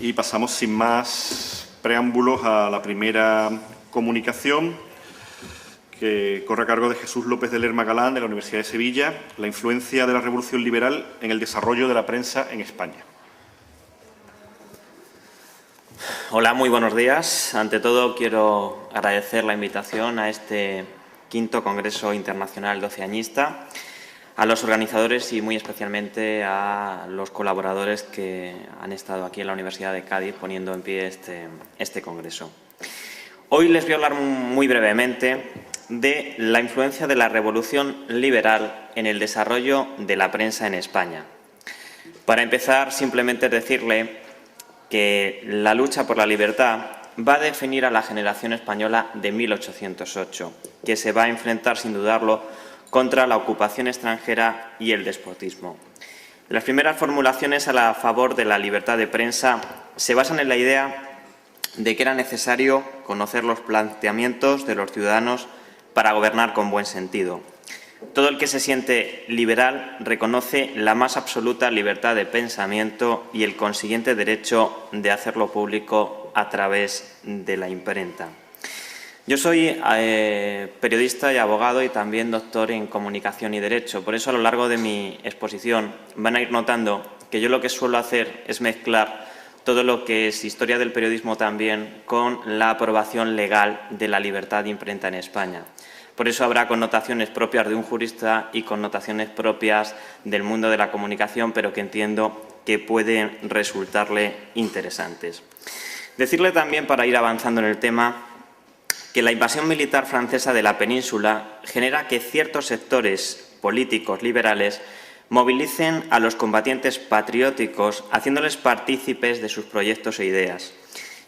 y pasamos sin más preámbulos a la primera comunicación, que corre a cargo de Jesús López de Lerma Galán, de la Universidad de Sevilla, la influencia de la Revolución Liberal en el desarrollo de la prensa en España. Hola, muy buenos días. Ante todo, quiero agradecer la invitación a este quinto Congreso Internacional Doceañista, a los organizadores y muy especialmente a los colaboradores que han estado aquí en la Universidad de Cádiz poniendo en pie este congreso. Hoy les voy a hablar muy brevemente de la influencia de la Revolución Liberal en el desarrollo de la prensa en España. Para empezar, simplemente decirle que la lucha por la libertad va a definir a la generación española de 1808, que se va a enfrentar, sin dudarlo, contra la ocupación extranjera y el despotismo. Las primeras formulaciones a favor de la libertad de prensa se basan en la idea de que era necesario conocer los planteamientos de los ciudadanos para gobernar con buen sentido. Todo el que se siente liberal reconoce la más absoluta libertad de pensamiento y el consiguiente derecho de hacerlo público a través de la imprenta. Yo soy periodista y abogado y también doctor en Comunicación y Derecho. Por eso, a lo largo de mi exposición van a ir notando que yo lo que suelo hacer es mezclar todo lo que es historia del periodismo también con la aprobación legal de la libertad de imprenta en España. Por eso habrá connotaciones propias de un jurista y connotaciones propias del mundo de la comunicación, pero que entiendo que pueden resultarle interesantes. Decirle también, para ir avanzando en el tema, que la invasión militar francesa de la península genera que ciertos sectores políticos liberales movilicen a los combatientes patrióticos, haciéndoles partícipes de sus proyectos e ideas.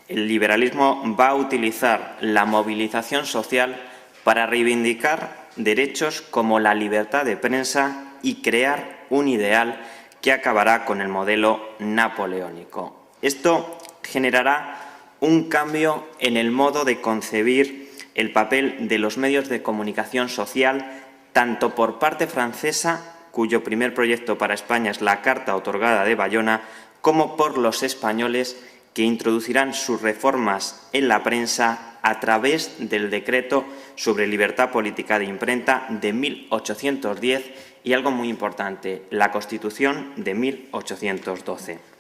El liberalismo va a utilizar la movilización social para reivindicar derechos como la libertad de prensa y crear un ideal que acabará con el modelo napoleónico. Esto generará un cambio en el modo de concebir el papel de los medios de comunicación social, tanto por parte francesa, cuyo primer proyecto para España es la Carta otorgada de Bayona, como por los españoles, que introducirán sus reformas en la prensa a través del Decreto sobre Libertad Política de Imprenta de 1810 y, algo muy importante, la Constitución de 1812.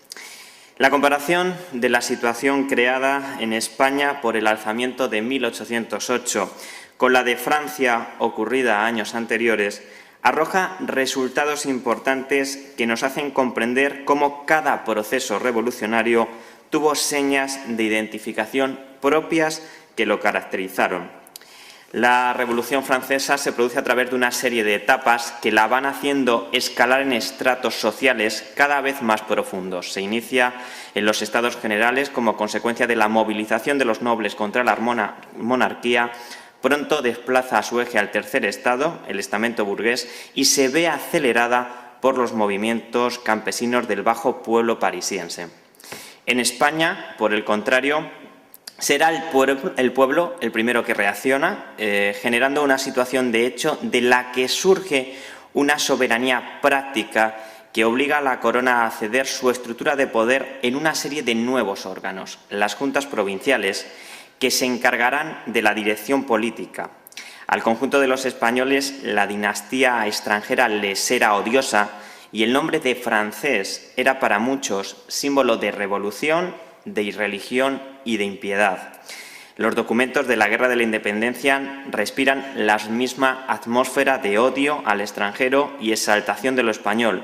La comparación de la situación creada en España por el alzamiento de 1808 con la de Francia ocurrida años anteriores arroja resultados importantes que nos hacen comprender cómo cada proceso revolucionario tuvo señas de identificación propias que lo caracterizaron. La Revolución Francesa se produce a través de una serie de etapas que la van haciendo escalar en estratos sociales cada vez más profundos. Se inicia en los Estados Generales como consecuencia de la movilización de los nobles contra la monarquía. Pronto desplaza a su eje al tercer estado, el estamento burgués, y se ve acelerada por los movimientos campesinos del bajo pueblo parisiense. En España, por el contrario, será el pueblo el primero que reacciona, generando una situación de hecho de la que surge una soberanía práctica que obliga a la corona a ceder su estructura de poder en una serie de nuevos órganos, las juntas provinciales, que se encargarán de la dirección política. Al conjunto de los españoles, la dinastía extranjera les era odiosa y el nombre de francés era para muchos símbolo de revolución, de irreligión y de impiedad. Los documentos de la Guerra de la Independencia respiran la misma atmósfera de odio al extranjero y exaltación de lo español.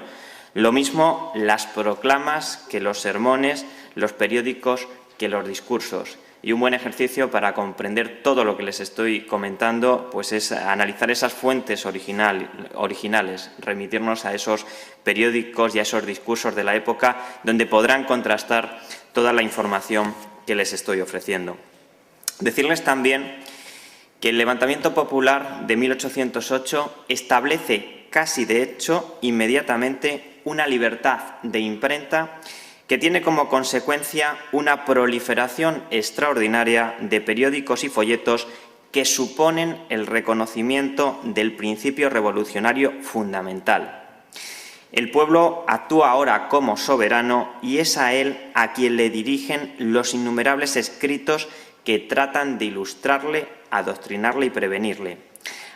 Lo mismo las proclamas que los sermones, los periódicos que los discursos. Y un buen ejercicio para comprender todo lo que les estoy comentando, pues es analizar esas fuentes originales, remitirnos a esos periódicos y a esos discursos de la época, donde podrán contrastar toda la información que les estoy ofreciendo. Decirles también que el levantamiento popular de 1808 establece casi de hecho inmediatamente una libertad de imprenta que tiene como consecuencia una proliferación extraordinaria de periódicos y folletos que suponen el reconocimiento del principio revolucionario fundamental. El pueblo actúa ahora como soberano y es a él a quien le dirigen los innumerables escritos que tratan de ilustrarle, adoctrinarle y prevenirle.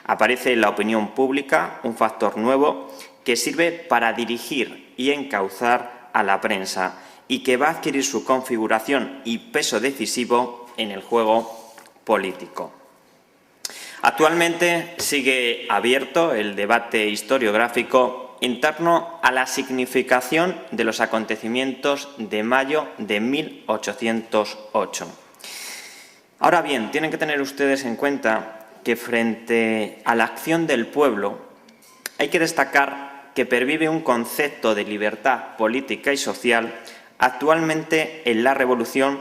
Aparece en la opinión pública un factor nuevo que sirve para dirigir y encauzar a la prensa y que va a adquirir su configuración y peso decisivo en el juego político. Actualmente sigue abierto el debate historiográfico en torno a la significación de los acontecimientos de mayo de 1808. Ahora bien, tienen que tener ustedes en cuenta que frente a la acción del pueblo hay que destacar que pervive un concepto de libertad política y social actualmente en la Revolución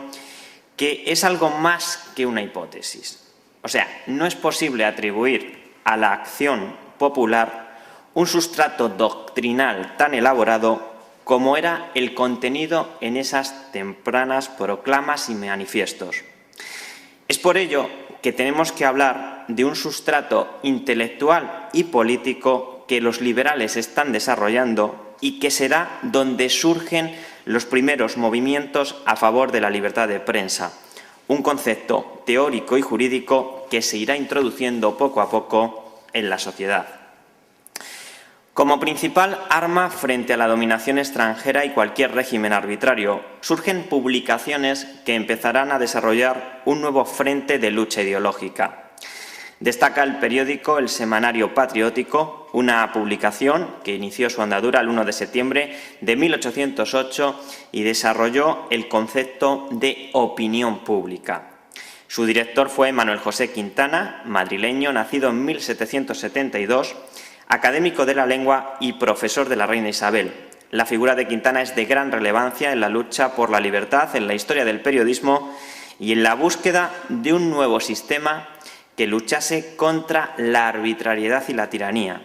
que es algo más que una hipótesis. O sea, no es posible atribuir a la acción popular un sustrato doctrinal tan elaborado como era el contenido en esas tempranas proclamas y manifiestos. Es por ello que tenemos que hablar de un sustrato intelectual y político que los liberales están desarrollando y que será donde surgen los primeros movimientos a favor de la libertad de prensa, un concepto teórico y jurídico que se irá introduciendo poco a poco en la sociedad. Como principal arma frente a la dominación extranjera y cualquier régimen arbitrario, surgen publicaciones que empezarán a desarrollar un nuevo frente de lucha ideológica. Destaca el periódico El Semanario Patriótico, una publicación que inició su andadura el 1 de septiembre de 1808 y desarrolló el concepto de opinión pública. Su director fue Manuel José Quintana, madrileño, nacido en 1772, académico de la lengua y profesor de la reina Isabel. La figura de Quintana es de gran relevancia en la lucha por la libertad, en la historia del periodismo y en la búsqueda de un nuevo sistema que luchase contra la arbitrariedad y la tiranía.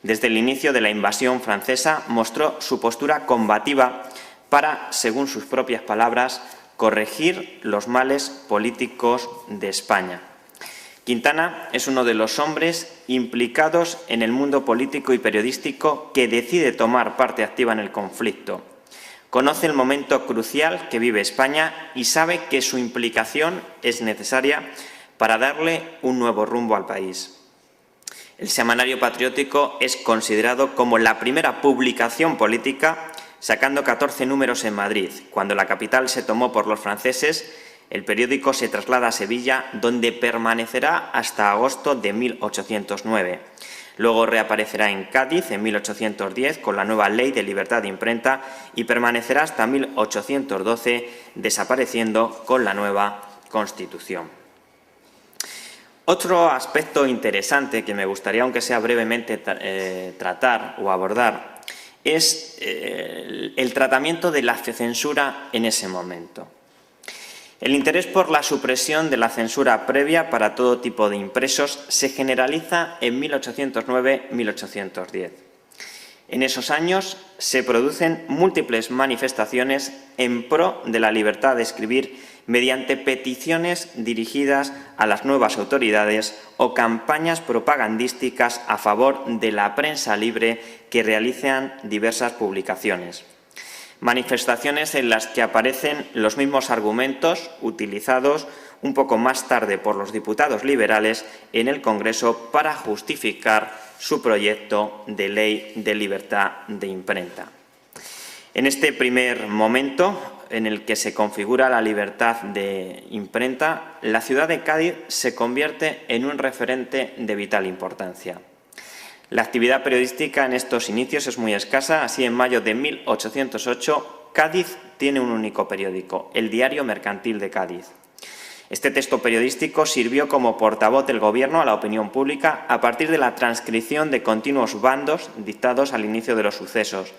Desde el inicio de la invasión francesa mostró su postura combativa para, según sus propias palabras, corregir los males políticos de España. Quintana es uno de los hombres implicados en el mundo político y periodístico que decide tomar parte activa en el conflicto. Conoce el momento crucial que vive España y sabe que su implicación es necesaria para darle un nuevo rumbo al país. El Semanario Patriótico es considerado como la primera publicación política, sacando 14 números en Madrid. Cuando la capital se tomó por los franceses, el periódico se traslada a Sevilla, donde permanecerá hasta agosto de 1809. Luego reaparecerá en Cádiz en 1810 con la nueva Ley de Libertad de Imprenta y permanecerá hasta 1812, desapareciendo con la nueva Constitución. Otro aspecto interesante que me gustaría, aunque sea brevemente, tratar o abordar es el tratamiento de la censura en ese momento. El interés por la supresión de la censura previa para todo tipo de impresos se generaliza en 1809-1810. En esos años se producen múltiples manifestaciones en pro de la libertad de escribir mediante peticiones dirigidas a las nuevas autoridades o campañas propagandísticas a favor de la prensa libre que realizan diversas publicaciones. Manifestaciones en las que aparecen los mismos argumentos utilizados un poco más tarde por los diputados liberales en el Congreso para justificar su proyecto de ley de libertad de imprenta. En este primer momento, en el que se configura la libertad de imprenta, la ciudad de Cádiz se convierte en un referente de vital importancia. La actividad periodística en estos inicios es muy escasa, así en mayo de 1808 Cádiz tiene un único periódico, el Diario Mercantil de Cádiz. Este texto periodístico sirvió como portavoz del Gobierno a la opinión pública a partir de la transcripción de continuos bandos dictados al inicio de los sucesos.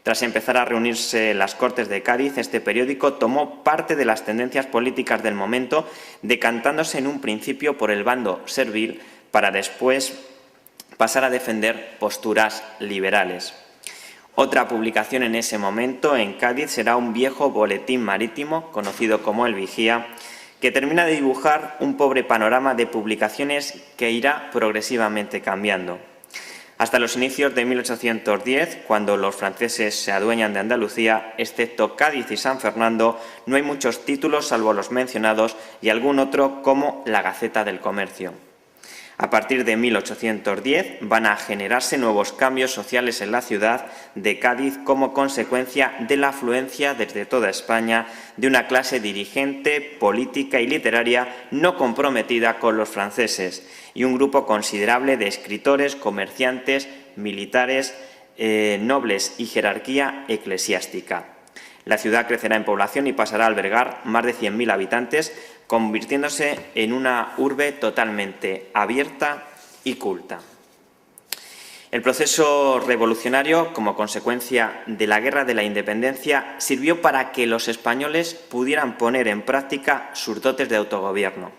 Tras empezar a reunirse las Cortes de Cádiz, este periódico tomó parte de las tendencias políticas del momento, decantándose en un principio por el bando servil para después pasar a defender posturas liberales. Otra publicación en ese momento en Cádiz será un viejo boletín marítimo, conocido como El Vigía, que termina de dibujar un pobre panorama de publicaciones que irá progresivamente cambiando. Hasta los inicios de 1810, cuando los franceses se adueñan de Andalucía, excepto Cádiz y San Fernando, no hay muchos títulos salvo los mencionados y algún otro como la Gaceta del Comercio. A partir de 1810 van a generarse nuevos cambios sociales en la ciudad de Cádiz como consecuencia de la afluencia desde toda España de una clase dirigente, política y literaria no comprometida con los franceses y un grupo considerable de escritores, comerciantes, militares, nobles y jerarquía eclesiástica. La ciudad crecerá en población y pasará a albergar más de 100.000 habitantes, convirtiéndose en una urbe totalmente abierta y culta. El proceso revolucionario, como consecuencia de la Guerra de la Independencia, sirvió para que los españoles pudieran poner en práctica sus dotes de autogobierno.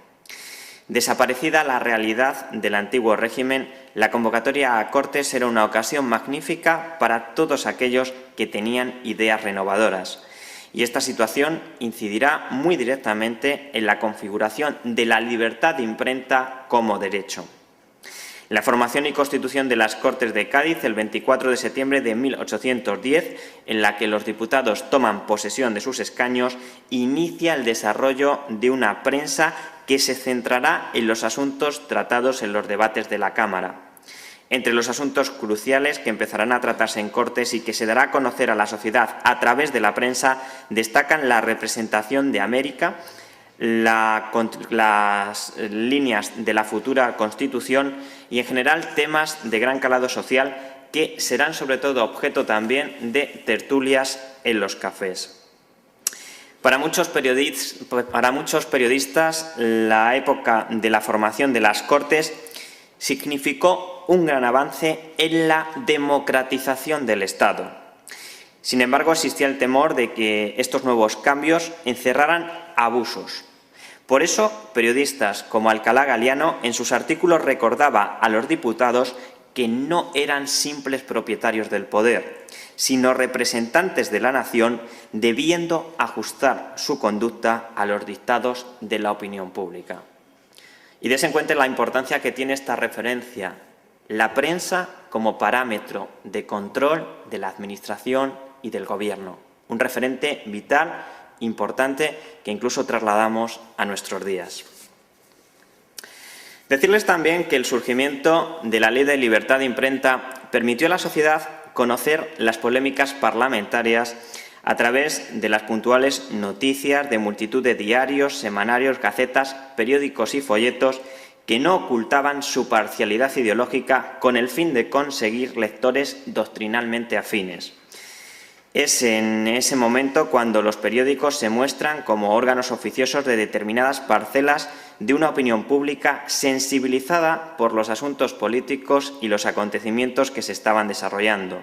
Desaparecida la realidad del antiguo régimen, la convocatoria a Cortes era una ocasión magnífica para todos aquellos que tenían ideas renovadoras. Y esta situación incidirá muy directamente en la configuración de la libertad de imprenta como derecho. La formación y constitución de las Cortes de Cádiz el 24 de septiembre de 1810, en la que los diputados toman posesión de sus escaños, inicia el desarrollo de una prensa que se centrará en los asuntos tratados en los debates de la Cámara. Entre los asuntos cruciales que empezarán a tratarse en Cortes y que se dará a conocer a la sociedad a través de la prensa destacan la representación de América, las líneas de la futura Constitución y, en general, temas de gran calado social que serán, sobre todo, objeto también de tertulias en los cafés. Para muchos periodistas, la época de la formación de las Cortes significó un gran avance en la democratización del Estado. Sin embargo, existía el temor de que estos nuevos cambios encerraran abusos. Por eso, periodistas como Alcalá Galiano en sus artículos recordaba a los diputados que no eran simples propietarios del poder, sino representantes de la nación, debiendo ajustar su conducta a los dictados de la opinión pública. Y des en cuenta la importancia que tiene esta referencia, la prensa como parámetro de control de la Administración y del Gobierno, un referente vital, importante, que incluso trasladamos a nuestros días. Decirles también que el surgimiento de la Ley de Libertad de Imprenta permitió a la sociedad conocer las polémicas parlamentarias a través de las puntuales noticias de multitud de diarios, semanarios, gacetas, periódicos y folletos que no ocultaban su parcialidad ideológica con el fin de conseguir lectores doctrinalmente afines. Es en ese momento cuando los periódicos se muestran como órganos oficiosos de determinadas parcelas de una opinión pública sensibilizada por los asuntos políticos y los acontecimientos que se estaban desarrollando.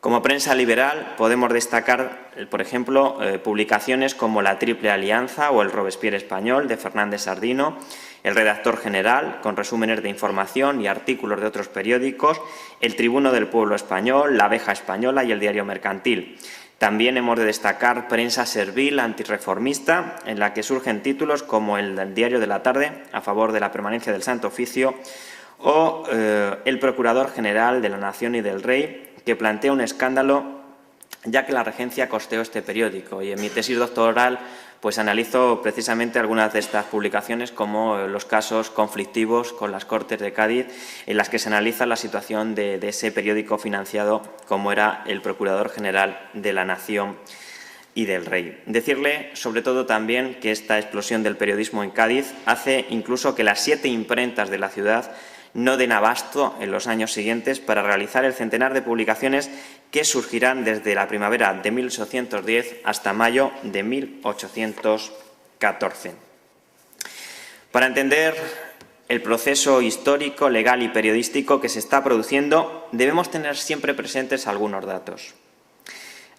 Como prensa liberal podemos destacar, por ejemplo, publicaciones como La Triple Alianza o El Robespierre Español de Fernández Sardino, El Redactor General, con resúmenes de información y artículos de otros periódicos, El Tribuno del Pueblo Español, La Abeja Española y El Diario Mercantil. También hemos de destacar prensa servil antirreformista, en la que surgen títulos como el del Diario de la Tarde, a favor de la permanencia del Santo Oficio, o El Procurador General de la Nación y del Rey, que plantea un escándalo, ya que la regencia costeó este periódico. Y en mi tesis doctoral pues analizo precisamente algunas de estas publicaciones, como los casos conflictivos con las Cortes de Cádiz, en las que se analiza la situación de ese periódico financiado como era el Procurador General de la Nación y del Rey. Decirle, sobre todo, también que esta explosión del periodismo en Cádiz hace incluso que las 7 imprentas de la ciudad no den abasto en los años siguientes para realizar el centenar de publicaciones que surgirán desde la primavera de 1810 hasta mayo de 1814. Para entender el proceso histórico, legal y periodístico que se está produciendo, debemos tener siempre presentes algunos datos.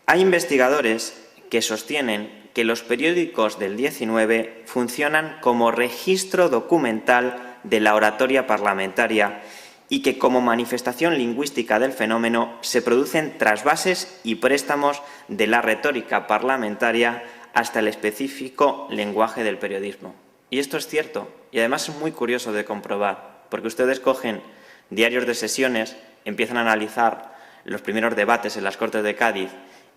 Hay investigadores que sostienen que los periódicos del 19 funcionan como registro documental de la oratoria parlamentaria y que, como manifestación lingüística del fenómeno, se producen trasvases y préstamos de la retórica parlamentaria hasta el específico lenguaje del periodismo. Y esto es cierto, y además es muy curioso de comprobar, porque ustedes cogen diarios de sesiones empiezan a analizar los primeros debates en las Cortes de Cádiz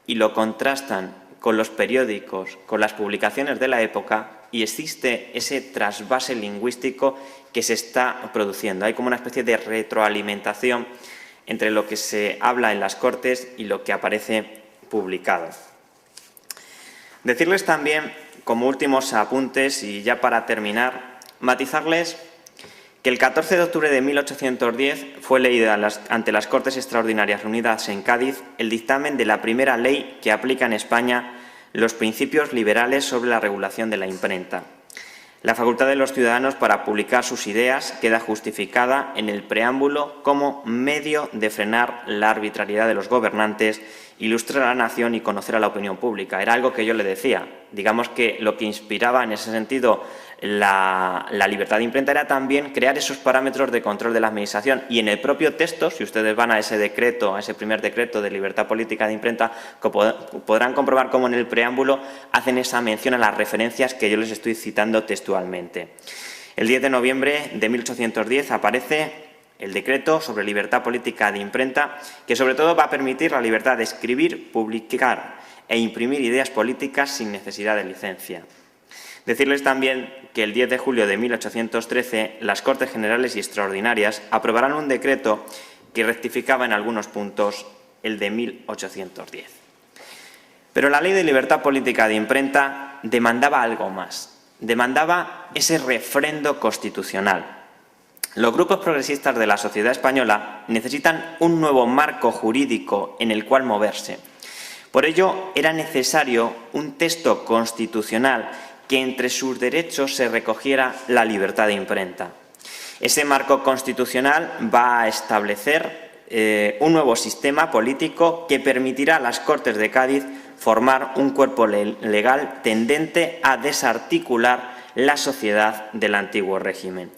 y lo contrastan con los periódicos, con las publicaciones de la época, y existe ese trasvase lingüístico que se está produciendo. Hay como una especie de retroalimentación entre lo que se habla en las Cortes y lo que aparece publicado. Decirles también, como últimos apuntes y ya para terminar, matizarles que el 14 de octubre de 1810 fue leída ante las Cortes Extraordinarias reunidas en Cádiz el dictamen de la primera ley que aplica en España los principios liberales sobre la regulación de la imprenta. La facultad de los ciudadanos para publicar sus ideas queda justificada en el preámbulo como medio de frenar la arbitrariedad de los gobernantes, ilustrar a la nación y conocer a la opinión pública. Era algo que yo le decía. Digamos que lo que inspiraba en ese sentido la libertad de imprenta era también crear esos parámetros de control de la Administración. Y en el propio texto, si ustedes van a ese decreto, a ese primer decreto de libertad política de imprenta, podrán comprobar cómo en el preámbulo hacen esa mención a las referencias que yo les estoy citando textualmente. El 10 de noviembre de 1810 aparece el decreto sobre libertad política de imprenta, que sobre todo va a permitir la libertad de escribir, publicar e imprimir ideas políticas sin necesidad de licencia. Decirles también que el 10 de julio de 1813 las Cortes Generales y Extraordinarias aprobarán un decreto que rectificaba en algunos puntos el de 1810. Pero la Ley de Libertad Política de Imprenta demandaba algo más. Demandaba ese refrendo constitucional. Los grupos progresistas de la sociedad española necesitan un nuevo marco jurídico en el cual moverse. Por ello, era necesario un texto constitucional que entre sus derechos se recogiera la libertad de imprenta. Ese marco constitucional va a establecer un nuevo sistema político que permitirá a las Cortes de Cádiz formar un cuerpo legal tendente a desarticular la sociedad del antiguo régimen.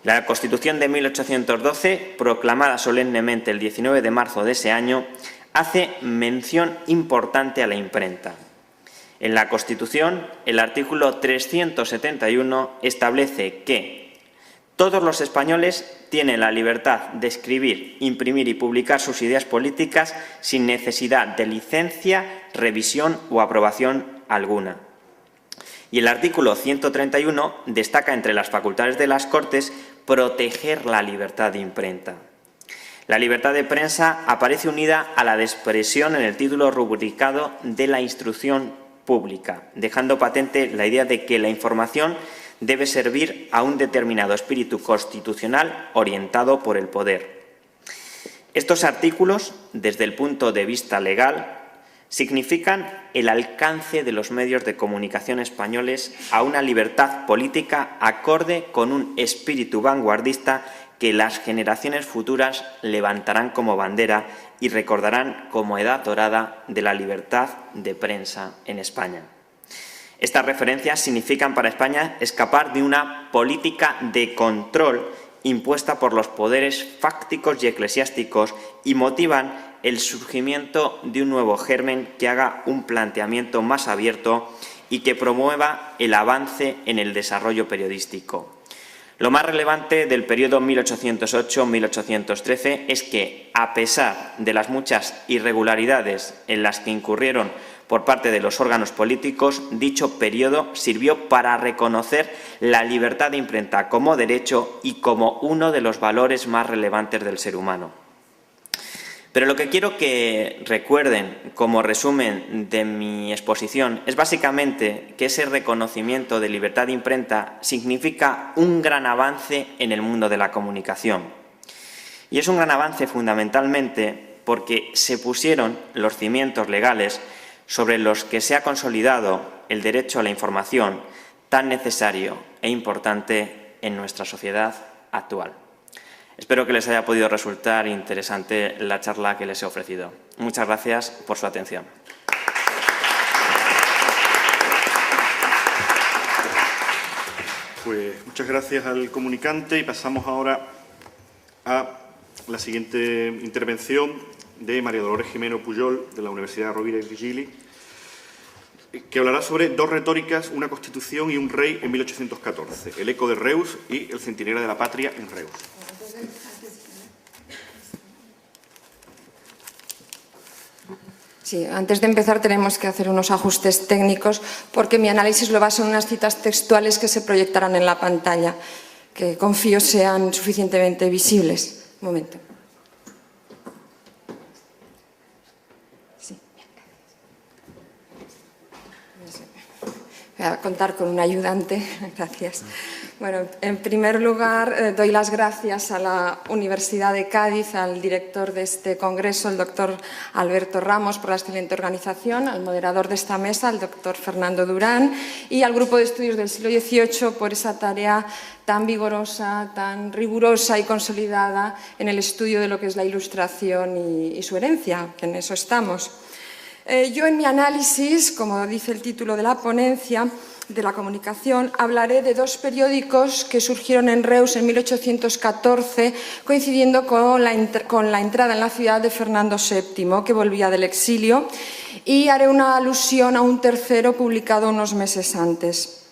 La Constitución de 1812, proclamada solemnemente el 19 de marzo de ese año, hace mención importante a la imprenta. En la Constitución, el artículo 371 establece que todos los españoles tienen la libertad de escribir, imprimir y publicar sus ideas políticas sin necesidad de licencia, revisión o aprobación alguna. Y el artículo 131 destaca entre las facultades de las Cortes proteger la libertad de imprenta. La libertad de prensa aparece unida a la de expresión en el título rubricado de la instrucción pública, dejando patente la idea de que la información debe servir a un determinado espíritu constitucional orientado por el poder. Estos artículos, desde el punto de vista legal, significan el alcance de los medios de comunicación españoles a una libertad política acorde con un espíritu vanguardista que las generaciones futuras levantarán como bandera y recordarán como edad dorada de la libertad de prensa en España. Estas referencias significan para España escapar de una política de control impuesta por los poderes fácticos y eclesiásticos y motivan el surgimiento de un nuevo germen que haga un planteamiento más abierto y que promueva el avance en el desarrollo periodístico. Lo más relevante del periodo 1808-1813 es que, a pesar de las muchas irregularidades en las que incurrieron por parte de los órganos políticos, dicho periodo sirvió para reconocer la libertad de imprenta como derecho y como uno de los valores más relevantes del ser humano. Pero lo que quiero que recuerden como resumen de mi exposición es básicamente que ese reconocimiento de libertad de imprenta significa un gran avance en el mundo de la comunicación. Y es un gran avance fundamentalmente porque se pusieron los cimientos legales sobre los que se ha consolidado el derecho a la información tan necesario e importante en nuestra sociedad actual. Espero que les haya podido resultar interesante la charla que les he ofrecido. Muchas gracias por su atención. Pues muchas gracias al comunicante y pasamos ahora a la siguiente intervención de María Dolores Jimeno Pujol, de la Universidad Rovira i Virgili, que hablará sobre dos retóricas, una constitución y un rey en 1814, el eco de Reus y el centinela de la patria en Reus. Sí, antes de empezar tenemos que hacer unos ajustes técnicos porque mi análisis lo baso en unas citas textuales que se proyectarán en la pantalla, que confío sean suficientemente visibles. Un momento. Sí. Voy a contar con un ayudante. Gracias. Bueno, en primer lugar, doy las gracias a la Universidad de Cádiz, al director de este congreso, el doctor Alberto Ramos, por la excelente organización, al moderador de esta mesa, el doctor Fernando Durán, y al Grupo de Estudios del Siglo XVIII por esa tarea tan vigorosa, tan rigurosa y consolidada en el estudio de lo que es la Ilustración y su herencia, que en eso estamos. Yo en mi análisis, como dice el título de la ponencia, de la comunicación, hablaré de dos periódicos que surgieron en Reus en 1814, coincidiendo con la entrada en la ciudad de Fernando VII, que volvía del exilio, y haré una alusión a un tercero publicado unos meses antes.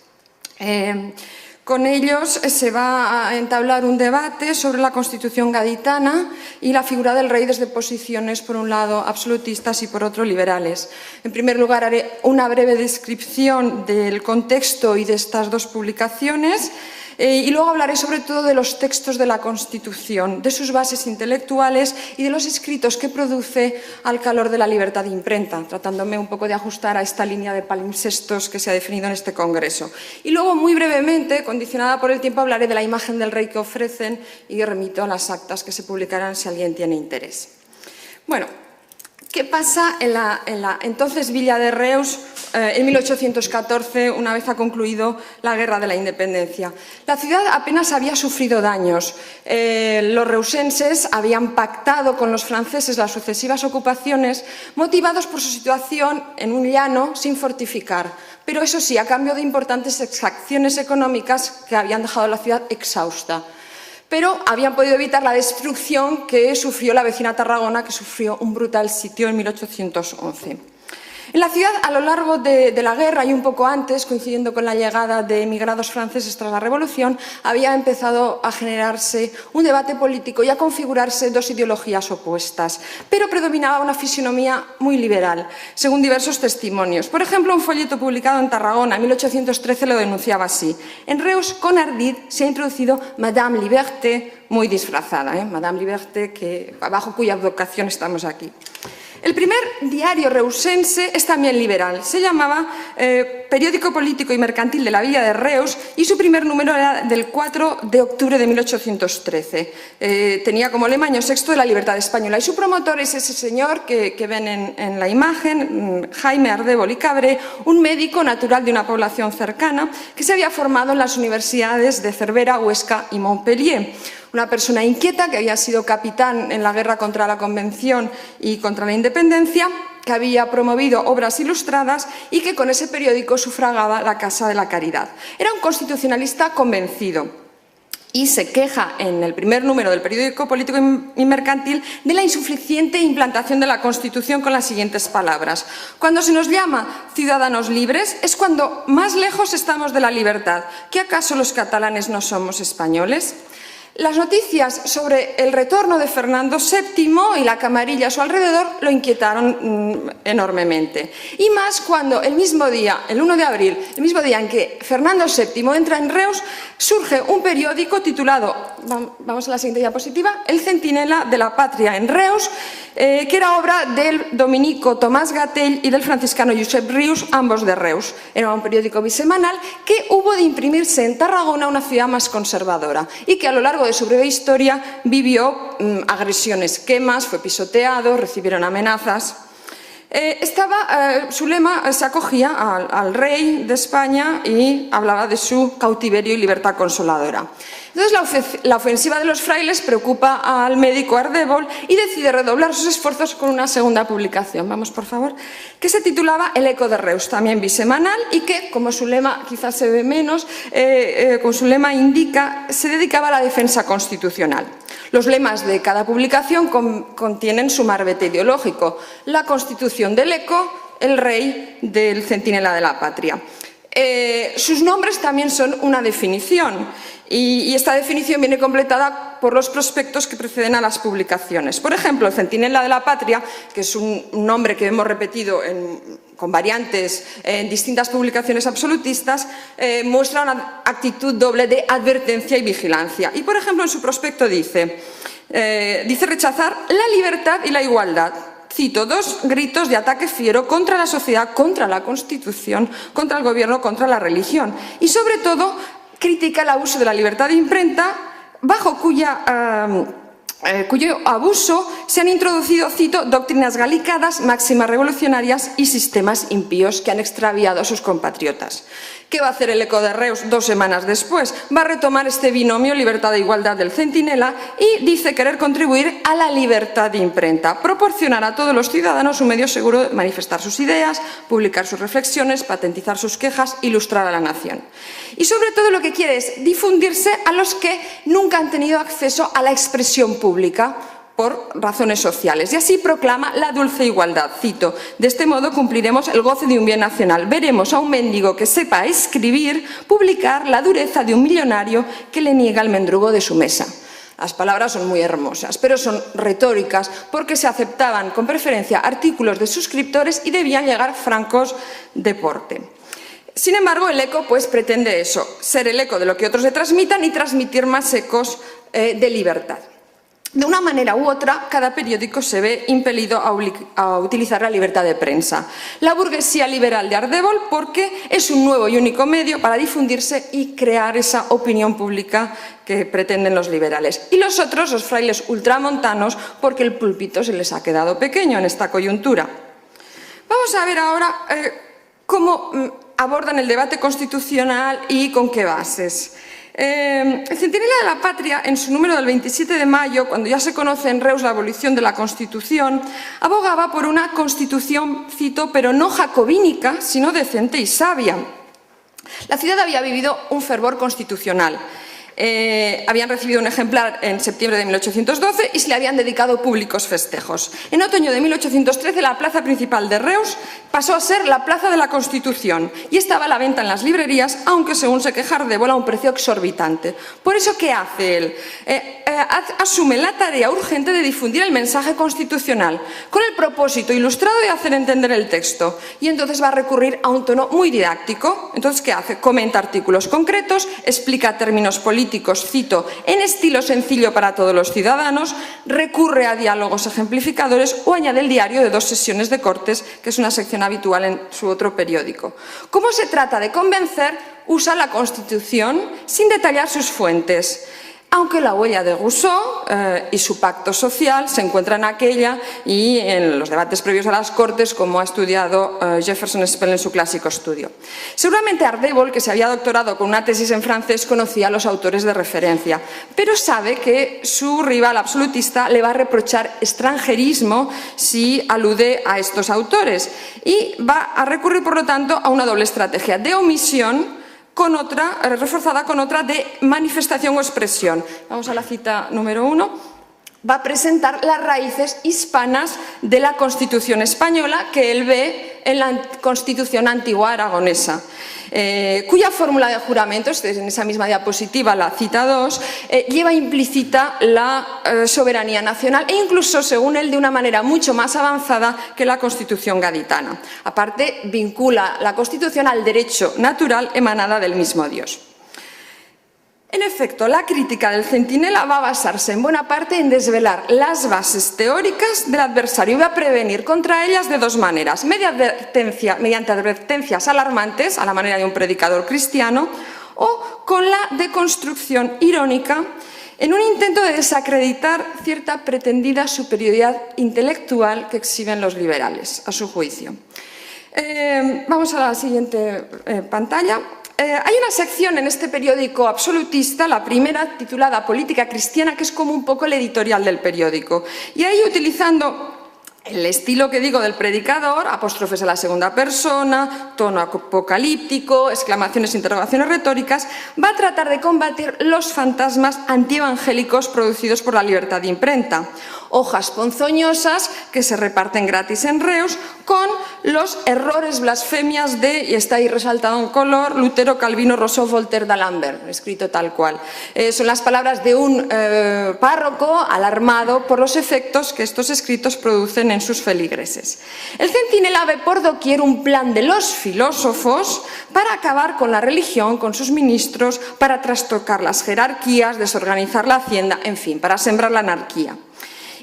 Con ellos se va a entablar un debate sobre la Constitución gaditana y la figura del rey desde posiciones, por un lado, absolutistas y por otro, liberales. En primer lugar, haré una breve descripción del contexto y de estas dos publicaciones y luego hablaré sobre todo de los textos de la Constitución, de sus bases intelectuales y de los escritos que produce al calor de la libertad de imprenta, tratándome un poco de ajustar a esta línea de palimpsestos que se ha definido en este congreso. Y luego, muy brevemente, condicionada por el tiempo, hablaré de la imagen del rey que ofrecen y remito a las actas que se publicarán si alguien tiene interés. Bueno, ¿qué pasa en la entonces Villa de Reus en 1814, una vez ha concluido la Guerra de la Independencia? La ciudad apenas había sufrido daños. Los reusenses habían pactado con los franceses las sucesivas ocupaciones motivados por su situación en un llano sin fortificar, pero eso sí, a cambio de importantes exacciones económicas que habían dejado la ciudad exhausta. Pero habían podido evitar la destrucción que sufrió la vecina Tarragona, que sufrió un brutal sitio en 1811. En la ciudad, a lo largo de la guerra y un poco antes, coincidiendo con la llegada de emigrados franceses tras la Revolución, había empezado a generarse un debate político y a configurarse dos ideologías opuestas, pero predominaba una fisonomía muy liberal, según diversos testimonios. Por ejemplo, un folleto publicado en Tarragona en 1813 lo denunciaba así: en Reus, con ardid, se ha introducido Madame Liberté, muy disfrazada, Madame Liberté, bajo cuya advocación estamos aquí. El primer diario reusense es también liberal. Se llamaba Periódico Político y Mercantil de la Villa de Reus y su primer número era del 4 de octubre de 1813. Tenía como lema Año Sexto de la Libertad Española y su promotor es ese señor que ven en la imagen, Jaime Ardèvol y Cabré, un médico natural de una población cercana que se había formado en las universidades de Cervera, Huesca y Montpellier. Una persona inquieta que había sido capitán en la guerra contra la Convención y contra la Independencia, que había promovido obras ilustradas y que con ese periódico sufragaba la Casa de la Caridad. Era un constitucionalista convencido y se queja en el primer número del Periódico Político y Mercantil de la insuficiente implantación de la Constitución con las siguientes palabras: cuando se nos llama ciudadanos libres es cuando más lejos estamos de la libertad. ¿Qué acaso los catalanes no somos españoles? Las noticias sobre el retorno de Fernando VII y la camarilla a su alrededor lo inquietaron enormemente. Y más cuando el mismo día, el 1 de abril, el mismo día en que Fernando VII entra en Reus, surge un periódico titulado, vamos a la siguiente diapositiva, El Centinela de la Patria en Reus, que era obra del dominico Tomás Gatell y del franciscano Josep Rius, ambos de Reus. Era un periódico bisemanal que hubo de imprimirse en Tarragona, una ciudad más conservadora, y que a lo largo de su breve historia vivió agresiones, quemas, fue pisoteado, recibieron amenazas. Su lema se acogía al rey de España y hablaba de su cautiverio y libertad consoladora. Entonces la ofensiva de los frailes preocupa al médico Ardèvol y decide redoblar sus esfuerzos con una segunda publicación, vamos por favor, que se titulaba El Eco de Reus, también bisemanal, y que, como su lema quizás se ve menos, como su lema indica, se dedicaba a la defensa constitucional. Los lemas de cada publicación contienen su marbete ideológico: la Constitución del Eco, el rey del Centinela de la Patria. Sus nombres también son una definición Y esta definición viene completada por los prospectos que preceden a las publicaciones. Por ejemplo, el Centinela de la Patria, que es un nombre que hemos repetido con variantes en distintas publicaciones absolutistas, muestra una actitud doble de advertencia y vigilancia. Y, por ejemplo, en su prospecto dice rechazar la libertad y la igualdad. Cito, 2 gritos de ataque fiero contra la sociedad, contra la Constitución, contra el gobierno, contra la religión. Y, sobre todo, critica el abuso de la libertad de imprenta, bajo cuyo abuso se han introducido, cito, doctrinas galicadas, máximas revolucionarias y sistemas impíos que han extraviado a sus compatriotas. ¿Qué va a hacer el Eco de Reus 2 semanas después? Va a retomar este binomio libertad e igualdad del Centinela y dice querer contribuir a la libertad de imprenta, proporcionar a todos los ciudadanos un medio seguro de manifestar sus ideas, publicar sus reflexiones, patentizar sus quejas, ilustrar a la nación. Y sobre todo lo que quiere es difundirse a los que nunca han tenido acceso a la expresión pública por razones sociales. Y así proclama la dulce igualdad. Cito, de este modo cumpliremos el goce de un bien nacional. Veremos a un mendigo que sepa escribir publicar la dureza de un millonario que le niega el mendrugo de su mesa. Las palabras son muy hermosas, pero son retóricas porque se aceptaban con preferencia artículos de suscriptores y debían llegar francos de porte. Sin embargo, el Eco pues pretende eso, ser el eco de lo que otros le transmitan y transmitir más ecos de libertad. De una manera u otra, cada periódico se ve impelido a utilizar la libertad de prensa. La burguesía liberal de Ardèvol porque es un nuevo y único medio para difundirse y crear esa opinión pública que pretenden los liberales. Y los otros, los frailes ultramontanos, porque el púlpito se les ha quedado pequeño en esta coyuntura. Vamos a ver ahora cómo abordan el debate constitucional y con qué bases. El Centinela de la Patria, en su número del 27 de mayo, cuando ya se conoce en Reus la abolición de la Constitución, abogaba por una Constitución, cito, pero no jacobínica, sino decente y sabia. La ciudad había vivido un fervor constitucional. Habían recibido un ejemplar en septiembre de 1812 y se le habían dedicado públicos festejos. En otoño de 1813 la plaza principal de Reus pasó a ser la Plaza de la Constitución y estaba a la venta en las librerías, aunque según se queja Ardèvol a un precio exorbitante. Por eso, ¿qué hace él? Asume la tarea urgente de difundir el mensaje constitucional con el propósito ilustrado de hacer entender el texto, y entonces va a recurrir a un tono muy didáctico. Entonces, ¿qué hace? Comenta artículos concretos, explica términos políticos, cito, en estilo sencillo para todos los ciudadanos, recurre a diálogos ejemplificadores o añade el diario de 2 sesiones de Cortes, que es una sección habitual en su otro periódico. ¿Cómo se trata de convencer? Usa la Constitución sin detallar sus fuentes, aunque la huella de Rousseau y su pacto social se encuentra en aquella y en los debates previos a las Cortes, como ha estudiado Jefferson Spell en su clásico estudio. Seguramente Ardèvol, que se había doctorado con una tesis en francés, conocía a los autores de referencia, pero sabe que su rival absolutista le va a reprochar extranjerismo si alude a estos autores y va a recurrir, por lo tanto, a una doble estrategia de omisión reforzada con otra de manifestación o expresión. Vamos a la cita número 1. Va a presentar las raíces hispanas de la Constitución española que él ve en la Constitución antigua aragonesa, cuya fórmula de juramentos, en esa misma diapositiva, la cita 2, lleva implícita la soberanía nacional e incluso, según él, de una manera mucho más avanzada que la Constitución gaditana. Aparte, vincula la Constitución al derecho natural emanada del mismo Dios. En efecto, la crítica del Centinela va a basarse en buena parte en desvelar las bases teóricas del adversario y va a prevenir contra ellas de 2 maneras: mediante advertencias alarmantes, a la manera de un predicador cristiano, o con la deconstrucción irónica en un intento de desacreditar cierta pretendida superioridad intelectual que exhiben los liberales, a su juicio. Vamos a la siguiente pantalla. Hay una sección en este periódico absolutista, la primera, titulada Política Cristiana, que es como un poco el editorial del periódico. Y ahí, utilizando El estilo que digo del predicador, apóstrofes a la segunda persona, tono apocalíptico, exclamaciones e interrogaciones retóricas, va a tratar de combatir los fantasmas antievangélicos producidos por la libertad de imprenta. Hojas ponzoñosas que se reparten gratis en Reus con los errores, blasfemias de, y está ahí resaltado en color, Lutero, Calvino, Rousseau, Voltaire, d'Alembert, escrito tal cual. Son las palabras de un párroco alarmado por los efectos que estos escritos producen en sus feligreses. El Centinela ve por doquier un plan de los filósofos para acabar con la religión, con sus ministros, para trastocar las jerarquías, desorganizar la hacienda, en fin, para sembrar la anarquía.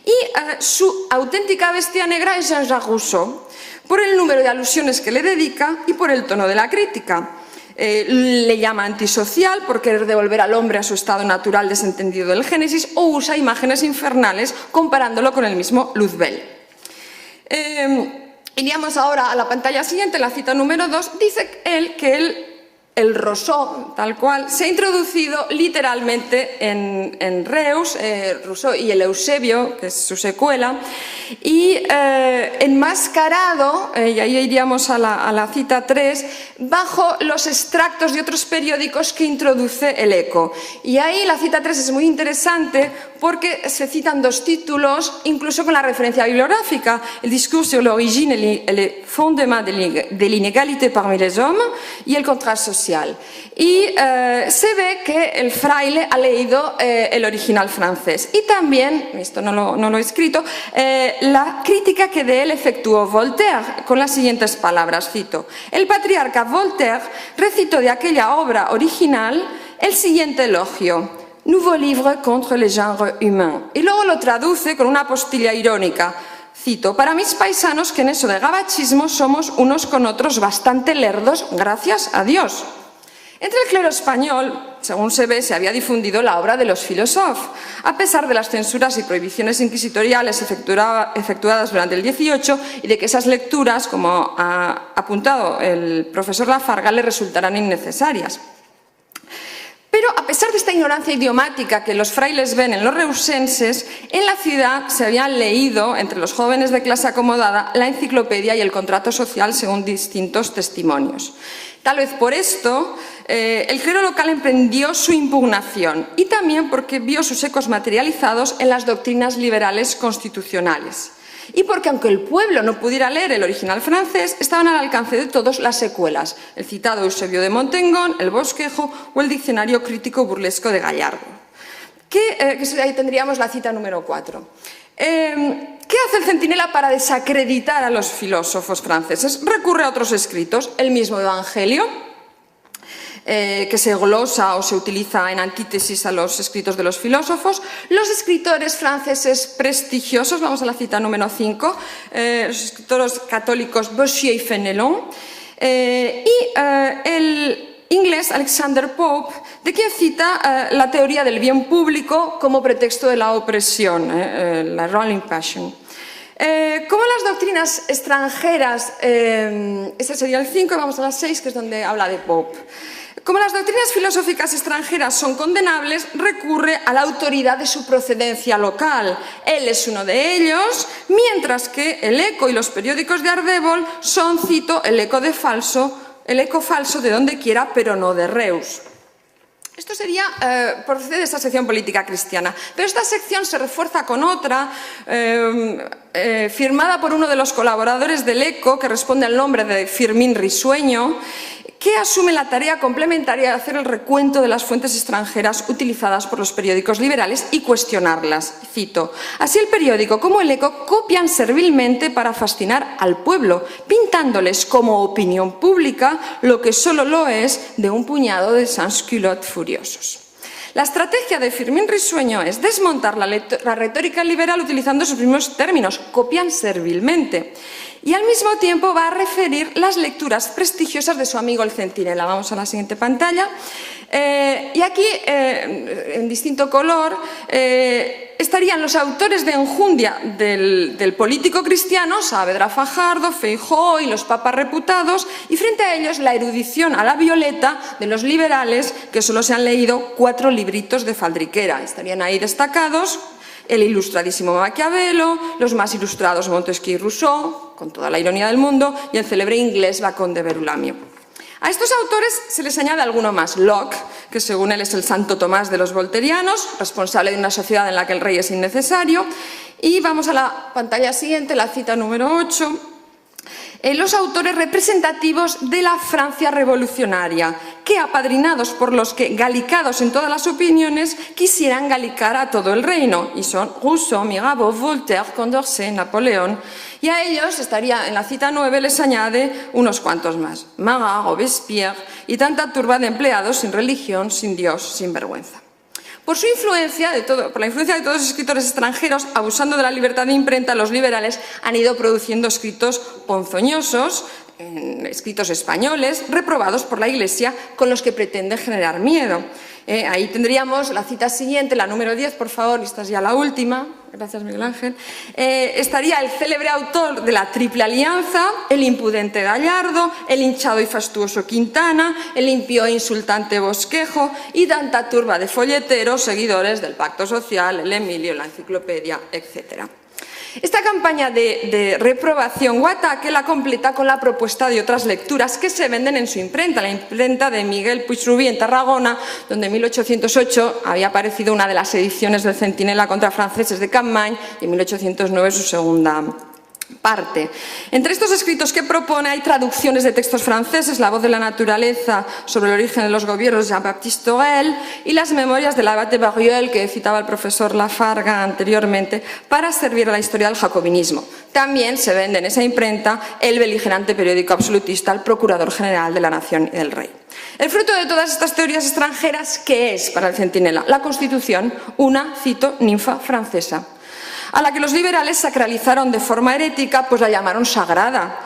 Y su auténtica bestia negra es Jean-Jacques Rousseau, por el número de alusiones que le dedica y por el tono de la crítica. Le llama antisocial por querer devolver al hombre a su estado natural desentendido del Génesis, o usa imágenes infernales comparándolo con el mismo Luzbel. Iríamos ahora a la pantalla siguiente, la cita número 2, dice él que el Rousseau, tal cual, se ha introducido literalmente en Reus, Rousseau y el Eusebio, que es su secuela, y enmascarado, y ahí iríamos a la cita 3, bajo los extractos de otros periódicos que introduce el Eco. Y ahí la cita 3 es muy interesante porque se citan dos títulos, incluso con la referencia bibliográfica, el discours sur l'origine et les fondements de l'inégalité parmi les hommes y el contraste social. Y se ve que el fraile ha leído el original francés. Y también, esto no lo he escrito, la crítica que de él efectuó Voltaire, con las siguientes palabras, cito: el patriarca Voltaire recitó de aquella obra original el siguiente elogio: Nouveau livre contre le genre humain. Y luego lo traduce con una postilla irónica. Cito: para mis paisanos que en eso de gabachismo somos unos con otros bastante lerdos, gracias a Dios. Entre el clero español, según se ve, se había difundido la obra de los filósofos, a pesar de las censuras y prohibiciones inquisitoriales efectuadas durante el 18 y de que esas lecturas, como ha apuntado el profesor Lafarga, le resultarán innecesarias. Pero a pesar de esta ignorancia idiomática que los frailes ven en los reusenses, en la ciudad se habían leído, entre los jóvenes de clase acomodada, la enciclopedia y el contrato social según distintos testimonios. Tal vez por esto, el clero local emprendió su impugnación y también porque vio sus ecos materializados en las doctrinas liberales constitucionales. Y porque aunque el pueblo no pudiera leer el original francés, estaban al alcance de todos las secuelas, el citado Eusebio de Montaigne, el Bosquejo o el diccionario crítico burlesco de Gallardo. Ahí tendríamos la cita número 4. ¿Qué hace el Centinela para desacreditar a los filósofos franceses? Recurre a otros escritos, el mismo Evangelio, que se glosa o se utiliza en antítesis a los escritos de los filósofos, los escritores franceses prestigiosos, vamos a la cita número 5, los escritores católicos Bossuet y Fenelon, y el inglés Alexander Pope, de quien cita la teoría del bien público como pretexto de la opresión, la ruling passion. Como las doctrinas extranjeras, este sería el 5, vamos a la 6, que es donde habla de Pope. Como las doctrinas filosóficas extranjeras son condenables, recurre a la autoridad de su procedencia local. Él es uno de ellos, mientras que el Eco y los periódicos de Ardèvol son, cito, el eco falso de donde quiera, pero no de Reus. Esto sería, procede de esta sección política cristiana, pero esta sección se refuerza con otra, firmada por uno de los colaboradores del Eco, que responde al nombre de Firmin Risueño, que asume la tarea complementaria de hacer el recuento de las fuentes extranjeras utilizadas por los periódicos liberales y cuestionarlas. Cito: así el periódico como el Eco copian servilmente para fascinar al pueblo, pintándoles como opinión pública lo que solo lo es de un puñado de sans-culottes furiosos. La estrategia de Firmin Risueño es desmontar la retórica liberal utilizando sus mismos términos, copian servilmente. Y al mismo tiempo va a referir las lecturas prestigiosas de su amigo el Centinela. Vamos a la siguiente pantalla. Y aquí, en distinto color, estarían los autores de enjundia del político cristiano, Saavedra Fajardo, Feijóo y los papas reputados, y frente a ellos la erudición a la violeta de los liberales, que solo se han leído 4 libritos de Faldriquera. Estarían ahí destacados. el ilustradísimo Maquiavelo, los más ilustrados Montesquieu y Rousseau, con toda la ironía del mundo, y el célebre inglés Bacon de Verulamium. A estos autores se les añade alguno más, Locke, que según él es el Santo Tomás de los volterianos, responsable de una sociedad en la que el rey es innecesario. Y vamos a la pantalla siguiente, la cita número 8. Los autores representativos de la Francia revolucionaria, que apadrinados por los que, galicados en todas las opiniones, quisieran galicar a todo el reino, y son Rousseau, Mirabeau, Voltaire, Condorcet, Napoleón, y a ellos estaría en la cita 9, les añade unos cuantos más, Marat, Robespierre, y tanta turba de empleados sin religión, sin Dios, sin vergüenza. Por la influencia de todos los escritores extranjeros, abusando de la libertad de imprenta, los liberales han ido produciendo escritos ponzoñosos, escritos españoles, reprobados por la Iglesia, con los que pretende generar miedo. Ahí tendríamos la cita siguiente, la número 10, por favor, esta es ya la última. Gracias, Miguel Ángel. Estaría el célebre autor de la Triple Alianza, el impudente Gallardo, el hinchado y fastuoso Quintana, el impío e insultante Bosquejo y tanta turba de folleteros, seguidores del Pacto Social, el Emilio, la Enciclopedia, etc. Esta campaña de reprobación o ataque la completa con la propuesta de otras lecturas que se venden en su imprenta, la imprenta de Miguel Puigrubí en Tarragona, donde en 1808 había aparecido una de las ediciones del Centinela contra franceses de Capmany y en 1809 su segunda parte. Entre estos escritos que propone hay traducciones de textos franceses, La voz de la naturaleza sobre el origen de los gobiernos de Jean-Baptiste Torel y las memorias del abate Barruel que citaba el profesor Lafarga anteriormente para servir a la historia del jacobinismo. También se vende en esa imprenta el beligerante periódico absolutista El Procurador General de la Nación y del Rey. El fruto de todas estas teorías extranjeras, ¿qué es para el Centinela? La Constitución, una, cito, ninfa francesa, a la que los liberales sacralizaron de forma herética, pues la llamaron sagrada.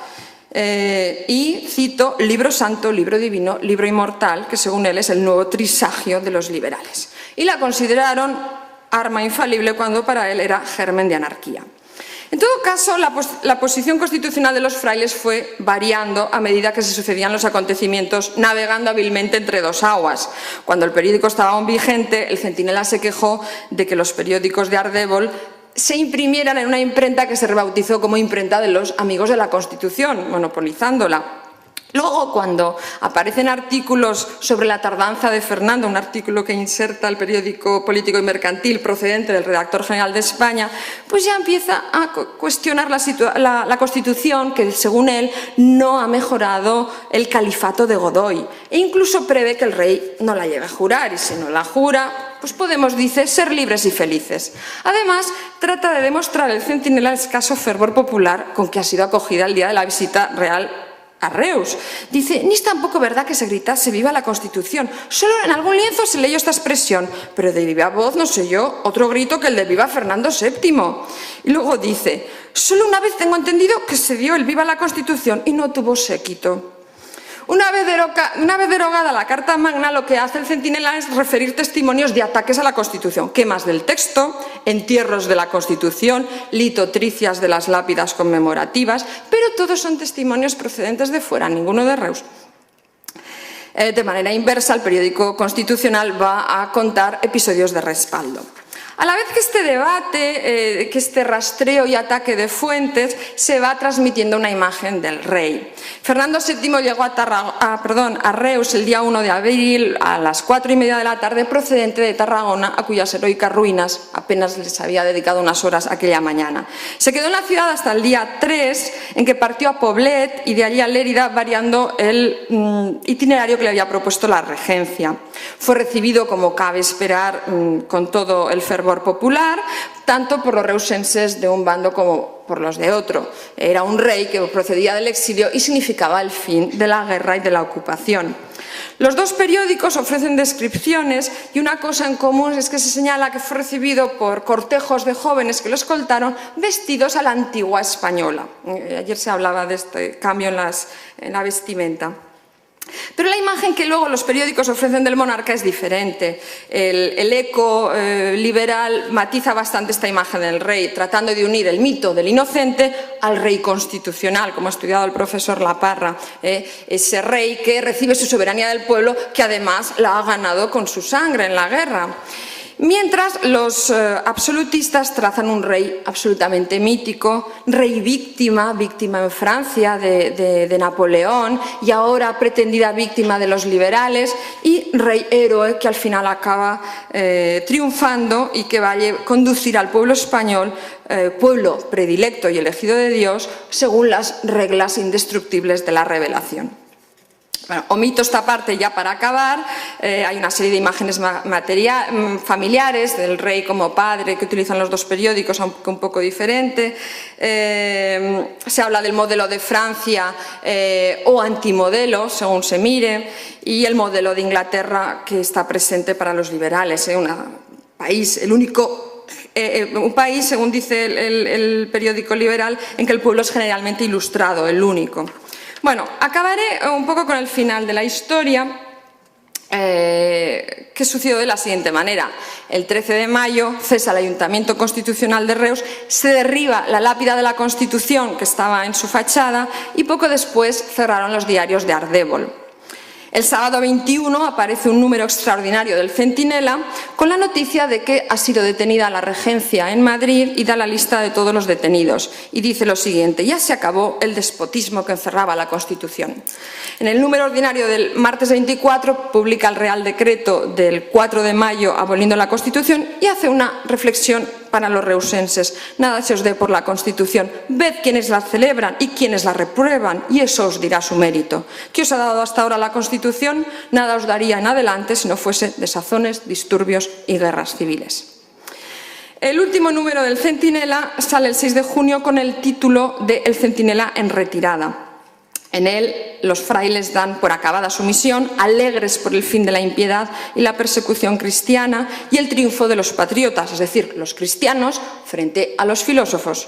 Y cito, libro santo, libro divino, libro inmortal, que según él es el nuevo trisagio de los liberales. Y la consideraron arma infalible cuando para él era germen de anarquía. En todo caso, la posición constitucional de los frailes fue variando a medida que se sucedían los acontecimientos, navegando hábilmente entre dos aguas. Cuando el periódico estaba aún vigente, el Centinela se quejó de que los periódicos de Ardèvol se imprimieran en una imprenta que se rebautizó como imprenta de los amigos de la Constitución, monopolizándola. Luego, cuando aparecen artículos sobre la tardanza de Fernando, un artículo que inserta el periódico Político y Mercantil procedente del redactor general de España, pues ya empieza a cuestionar la Constitución, que según él no ha mejorado el califato de Godoy, e incluso prevé que el rey no la llegue a jurar, y si no la jura, pues podemos, dice, ser libres y felices. Además, trata de demostrar el Centinela el escaso fervor popular con que ha sido acogida el día de la visita real a Reus. Dice, ni es tampoco verdad que se gritase viva la Constitución. Solo en algún lienzo se leyó esta expresión, pero de viva voz no sé yo otro grito que el de viva Fernando VII. Y luego dice, solo una vez tengo entendido que se dio el viva la Constitución y no tuvo séquito. Una vez derogada la Carta Magna, lo que hace el Centinela es referir testimonios de ataques a la Constitución, quemas del texto, entierros de la Constitución, litotricias de las lápidas conmemorativas, pero todos son testimonios procedentes de fuera, ninguno de Reus. De manera inversa, el periódico Constitucional va a contar episodios de respaldo. A la vez que este debate, que este rastreo y ataque de fuentes, se va transmitiendo una imagen del rey. Fernando VII llegó a Reus el día 1 de abril a las 4:30 de la tarde, procedente de Tarragona, a cuyas heroicas ruinas apenas les había dedicado unas horas aquella mañana. Se quedó en la ciudad hasta el día 3, en que partió a Poblet y de allí a Lérida, variando el itinerario que le había propuesto la regencia. Fue recibido, como cabe esperar, con todo el fervor popular, tanto por los reusenses de un bando como por los de otro. Era un rey que procedía del exilio y significaba el fin de la guerra y de la ocupación. Los dos periódicos ofrecen descripciones y una cosa en común es que se señala que fue recibido por cortejos de jóvenes que lo escoltaron vestidos a la antigua española. Ayer se hablaba de este cambio en la vestimenta. Pero la imagen que luego los periódicos ofrecen del monarca es diferente. El eco liberal matiza bastante esta imagen del rey, tratando de unir el mito del inocente al rey constitucional, como ha estudiado el profesor Laparra, ese rey que recibe su soberanía del pueblo, que además la ha ganado con su sangre en la guerra. Mientras los absolutistas trazan un rey absolutamente mítico, rey víctima en Francia de Napoleón y ahora pretendida víctima de los liberales, y rey héroe que al final acaba triunfando y que va a conducir al pueblo español, pueblo predilecto y elegido de Dios, según las reglas indestructibles de la revelación. Bueno, omito esta parte ya para acabar. Hay una serie de imágenes familiares del rey como padre que utilizan los dos periódicos, aunque un poco diferente. Se habla del modelo de Francia o antimodelo, según se mire, y el modelo de Inglaterra que está presente para los liberales, un país, según dice el periódico liberal, en que el pueblo es generalmente ilustrado, el único. Bueno, acabaré un poco con el final de la historia, que sucedió de la siguiente manera. El 13 de mayo cesa el Ayuntamiento Constitucional de Reus, se derriba la lápida de la Constitución que estaba en su fachada y poco después cerraron los diarios de Ardèvol. El sábado 21 aparece un número extraordinario del Centinela con la noticia de que ha sido detenida la regencia en Madrid y da la lista de todos los detenidos. Y dice lo siguiente: ya se acabó el despotismo que encerraba la Constitución. En el número ordinario del martes 24 publica el Real Decreto del 4 de mayo aboliendo la Constitución y hace una reflexión para los reusenses. Nada se os dé por la Constitución. Ved quienes la celebran y quienes la reprueban, y eso os dirá su mérito. ¿Qué os ha dado hasta ahora la Constitución? Nada os daría en adelante si no fuese desazones, disturbios y guerras civiles. El último número del Centinela sale el 6 de junio con el título de El Centinela en retirada. En él, los frailes dan por acabada su misión, alegres por el fin de la impiedad y la persecución cristiana y el triunfo de los patriotas, es decir, los cristianos frente a los filósofos.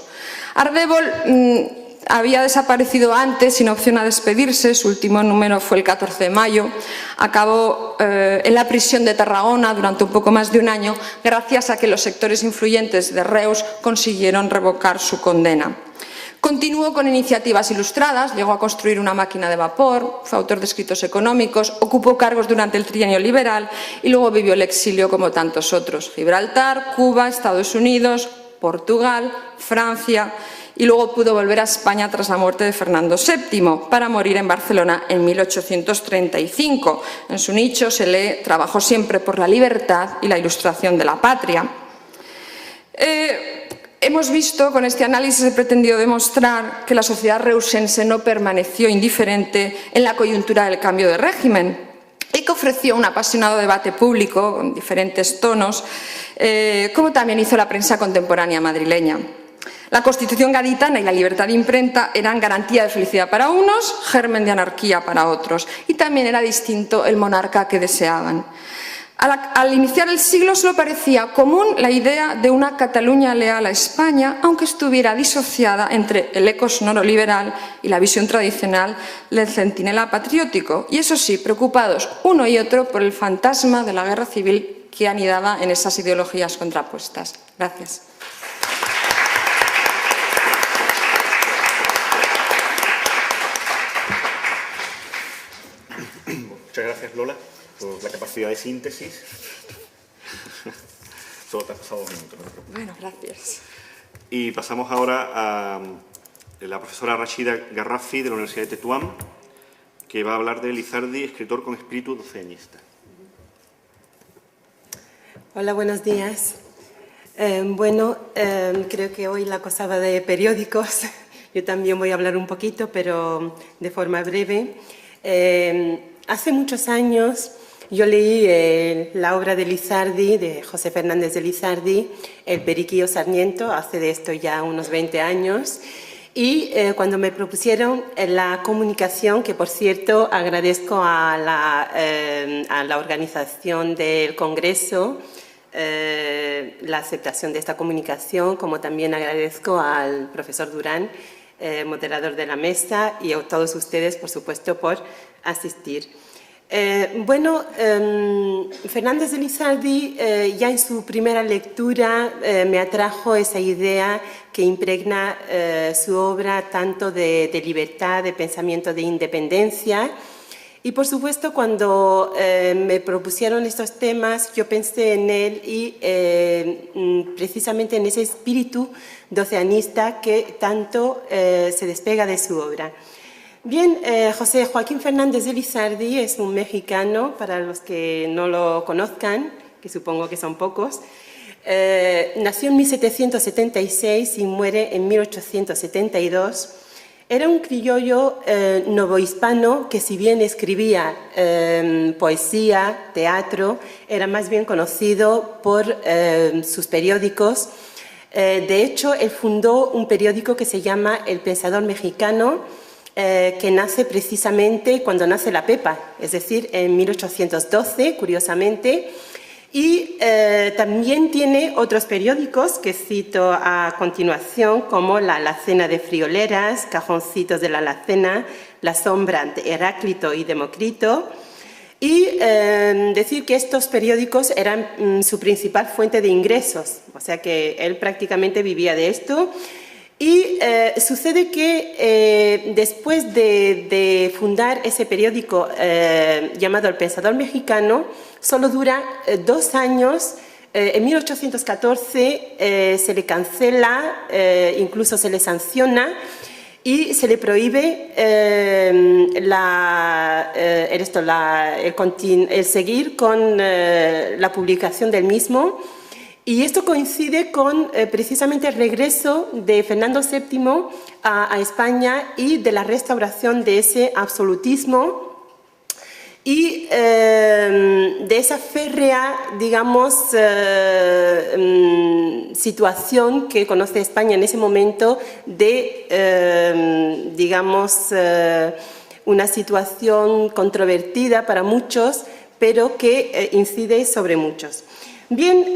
Ardèvol había desaparecido antes sin opción a despedirse, su último número fue el 14 de mayo, acabó en la prisión de Tarragona durante un poco más de un año, gracias a que los sectores influyentes de Reus consiguieron revocar su condena. Continuó con iniciativas ilustradas, llegó a construir una máquina de vapor, fue autor de escritos económicos, ocupó cargos durante el trienio liberal y luego vivió el exilio como tantos otros. Gibraltar, Cuba, Estados Unidos, Portugal, Francia, y luego pudo volver a España tras la muerte de Fernando VII para morir en Barcelona en 1835. En su nicho se lee: trabajó siempre por la libertad y la ilustración de la patria. Hemos visto, con este análisis he pretendido demostrar que la sociedad reusense no permaneció indiferente en la coyuntura del cambio de régimen y que ofreció un apasionado debate público con diferentes tonos, como también hizo la prensa contemporánea madrileña. La Constitución gaditana y la libertad de imprenta eran garantía de felicidad para unos, germen de anarquía para otros, y también era distinto el monarca que deseaban. Al iniciar el siglo solo parecía común la idea de una Cataluña leal a España, aunque estuviera disociada entre el eco sonoro liberal y la visión tradicional del centinela patriótico, y eso sí, preocupados uno y otro por el fantasma de la guerra civil que anidaba en esas ideologías contrapuestas. Gracias. Muchas gracias, Lola, por la capacidad de síntesis. Solo te has pasado 2 minutos, ¿no? Bueno, gracias. Y pasamos ahora a la profesora Rachida Garrafi de la Universidad de Tetuán, que va a hablar de Lizardi, escritor con espíritu doceñista. Hola, buenos días. Creo que hoy la cosa va de periódicos. Yo también voy a hablar un poquito, pero de forma breve. Hace muchos años yo leí la obra de Lizardi, de José Fernández de Lizardi, El Periquillo Sarmiento, hace de esto ya unos 20 años. Y cuando me propusieron la comunicación, que por cierto agradezco a la organización del Congreso, la aceptación de esta comunicación, como también agradezco al profesor Durán, moderador de la mesa, y a todos ustedes, por supuesto, por asistir. Fernández de Lizardi ya en su primera lectura me atrajo esa idea que impregna su obra tanto de libertad, de pensamiento de independencia, Y por supuesto, cuando me propusieron estos temas, yo pensé en él y precisamente en ese espíritu doceanista que tanto se despega de su obra. Bien, José Joaquín Fernández de Lizardi es un mexicano, para los que no lo conozcan, que supongo que son pocos. Nació en 1776 y muere en 1872. Era un criollo novohispano que, si bien escribía poesía, teatro, era más bien conocido por sus periódicos. De hecho, él fundó un periódico que se llama El Pensador Mexicano, que nace precisamente cuando nace la Pepa, es decir, en 1812, curiosamente. Y también tiene otros periódicos que cito a continuación, como La Alacena de Frioleras, Cajoncitos de la Alacena, La Sombra de Heráclito y Demócrito. Y decir que estos periódicos eran su principal fuente de ingresos, o sea que él prácticamente vivía de esto. Y sucede que después de fundar ese periódico llamado El Pensador Mexicano, solo dura 2 años. En 1814 se le cancela, incluso se le sanciona y se le prohíbe el seguir con la publicación del mismo. Y esto coincide con precisamente el regreso de Fernando VII a España y de la restauración de ese absolutismo y de esa férrea, digamos, situación que conoce España en ese momento de, digamos, una situación controvertida para muchos, pero que incide sobre muchos. Bien,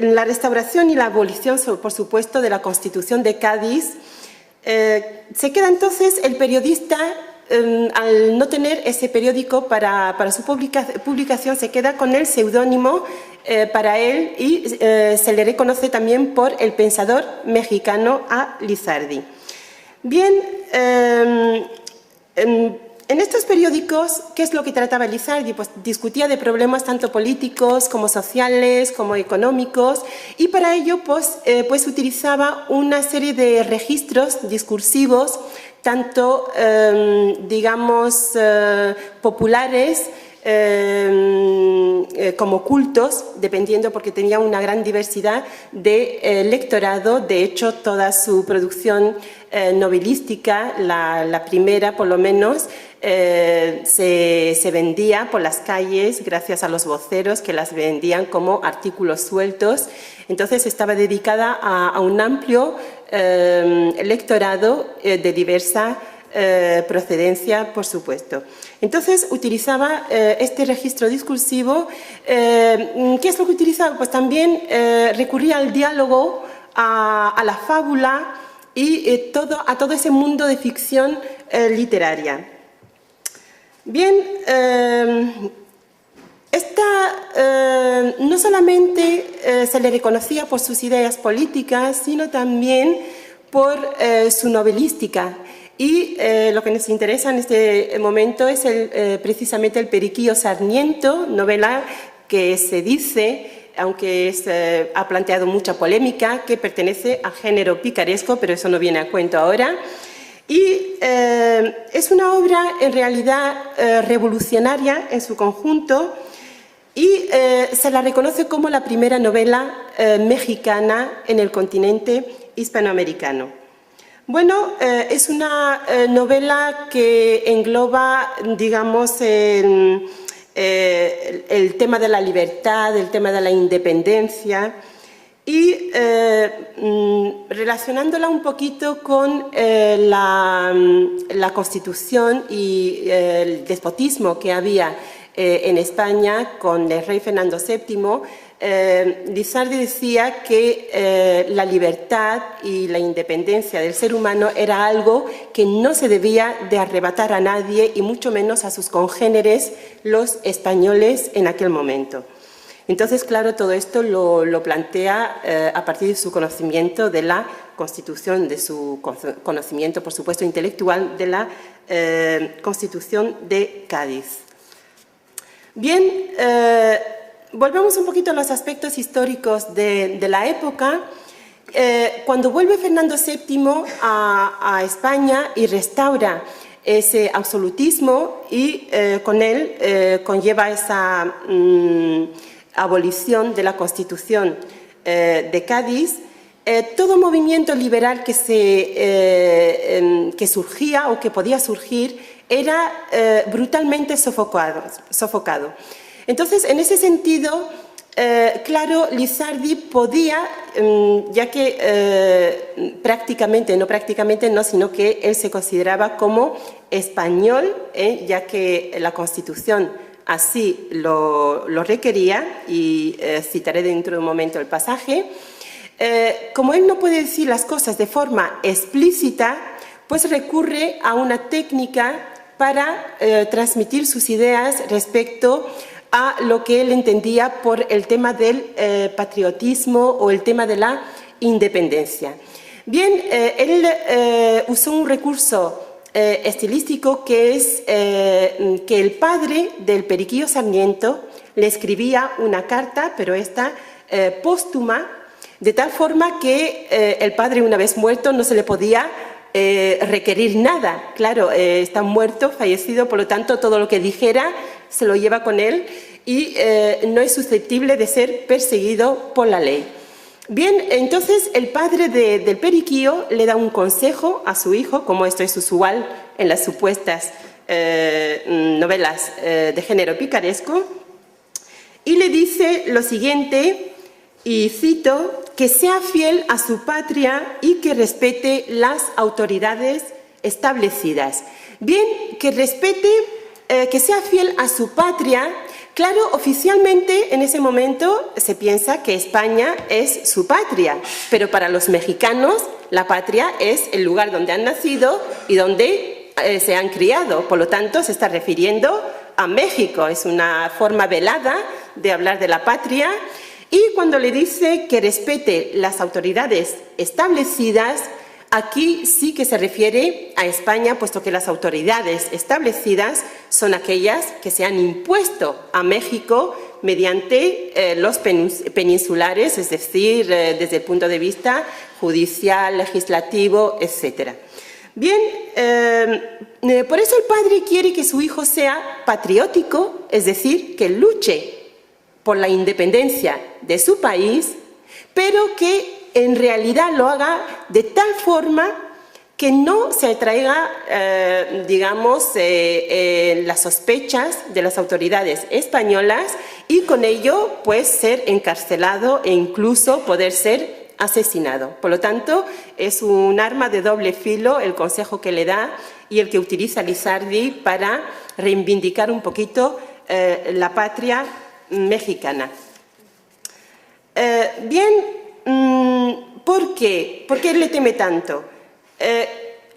la restauración y la abolición, por supuesto, de la Constitución de Cádiz, se queda entonces el periodista, al no tener ese periódico para su publicación, se queda con el seudónimo para él y se le reconoce también por El Pensador Mexicano a Lizardi. Bien, en estos periódicos, ¿qué es lo que trataba Lizardi? Pues discutía de problemas tanto políticos como sociales, como económicos, y para ello pues utilizaba una serie de registros discursivos, tanto, digamos, populares, como cultos, dependiendo, porque tenía una gran diversidad de lectorado. De hecho, toda su producción novelística, la primera por lo menos, se vendía por las calles gracias a los voceros que las vendían como artículos sueltos. Entonces estaba dedicada a un amplio lectorado de diversa procedencia, por supuesto. Entonces utilizaba este registro discursivo. ¿Qué es lo que utilizaba? Pues también recurría al diálogo, a la fábula y a todo ese mundo de ficción literaria. Bien, no solamente se le reconocía por sus ideas políticas, sino también por su novelística. Y lo que nos interesa en este momento es precisamente El Periquillo Sarmiento, novela que se dice, aunque ha planteado mucha polémica, que pertenece al género picaresco, pero eso no viene a cuento ahora. Y es una obra en realidad revolucionaria en su conjunto y se la reconoce como la primera novela mexicana en el continente hispanoamericano. Bueno, es una novela que engloba, digamos, el tema de la libertad, el tema de la independencia y relacionándola un poquito con la Constitución y el despotismo que había en España con el rey Fernando VII, Lizardi decía que la libertad y la independencia del ser humano era algo que no se debía de arrebatar a nadie y mucho menos a sus congéneres, los españoles, en aquel momento. Entonces, claro, todo esto lo plantea a partir de su conocimiento de la Constitución, de su conocimiento, por supuesto, intelectual de la Constitución de Cádiz. Bien, volvemos un poquito a los aspectos históricos de la época. Cuando vuelve Fernando VII a España y restaura ese absolutismo y con él conlleva esa abolición de la Constitución de Cádiz, todo movimiento liberal que surgía o que podía surgir era brutalmente sofocado. Entonces, en ese sentido, claro, Lizardi podía, ya que prácticamente no, sino que él se consideraba como español, ya que la Constitución así lo requería, y citaré dentro de un momento el pasaje. Como él no puede decir las cosas de forma explícita, pues recurre a una técnica para transmitir sus ideas respecto a lo que él entendía por el tema del patriotismo o el tema de la independencia. Bien, él usó un recurso estilístico que es que el padre del Periquillo Sarmiento le escribía una carta, pero esta póstuma, de tal forma que el padre, una vez muerto, no se le podía requerir nada. Claro, está muerto, fallecido, por lo tanto todo lo que dijera se lo lleva con él y no es susceptible de ser perseguido por la ley. Bien, entonces el padre del Periquillo le da un consejo a su hijo, como esto es usual en las supuestas novelas de género picaresco, y le dice lo siguiente, y cito: que sea fiel a su patria y que respete las autoridades establecidas. Bien, que respete, que sea fiel a su patria. Claro, oficialmente en ese momento se piensa que España es su patria, pero para los mexicanos la patria es el lugar donde han nacido y donde se han criado. Por lo tanto, se está refiriendo a México. Es una forma velada de hablar de la patria. Y cuando le dice que respete las autoridades establecidas, aquí sí que se refiere a España, puesto que las autoridades establecidas son aquellas que se han impuesto a México mediante los peninsulares, es decir, desde el punto de vista judicial, legislativo, etc. Bien, por eso el padre quiere que su hijo sea patriótico, es decir, que luche por la independencia de su país, pero que en realidad lo haga de tal forma que no se atraiga, digamos, las sospechas de las autoridades españolas y con ello, pues, ser encarcelado e incluso poder ser asesinado. Por lo tanto, es un arma de doble filo el consejo que le da y el que utiliza Lizardi para reivindicar un poquito la patria mexicana. Bien, ¿por qué? ¿Por qué le teme tanto?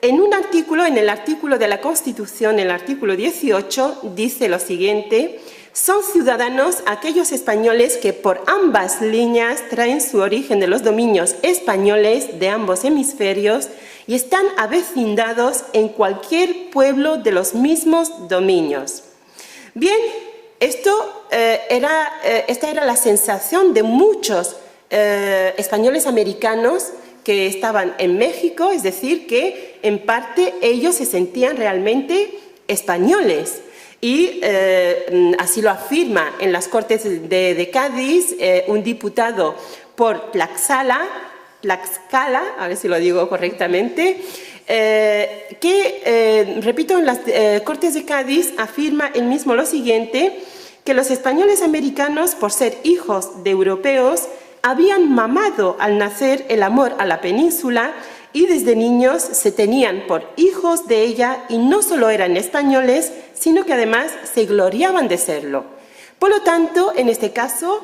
En un artículo, en el artículo de la Constitución, el artículo 18, dice lo siguiente: son ciudadanos aquellos españoles que por ambas líneas traen su origen de los dominios españoles de ambos hemisferios y están avecindados en cualquier pueblo de los mismos dominios. Bien, esta era la sensación de muchos españoles americanos que estaban en México, es decir, que en parte ellos se sentían realmente españoles. Y así lo afirma en las Cortes de Cádiz un diputado por Tlaxcala, a ver si lo digo correctamente, que, repito, en las Cortes de Cádiz afirma él mismo lo siguiente: que los españoles americanos, por ser hijos de europeos, habían mamado al nacer el amor a la península y desde niños se tenían por hijos de ella y no solo eran españoles, sino que además se gloriaban de serlo. Por lo tanto, en este caso,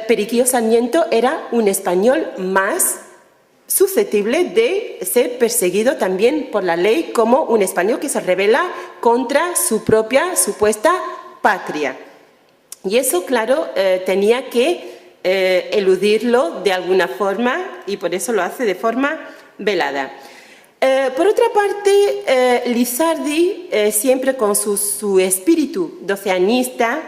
Periquillo Sarmiento era un español más susceptible de ser perseguido también por la ley como un español que se rebela contra su propia supuesta patria. Y eso, claro, tenía que eludirlo de alguna forma y por eso lo hace de forma velada. Por otra parte, Lizardi, siempre con su espíritu doceanista,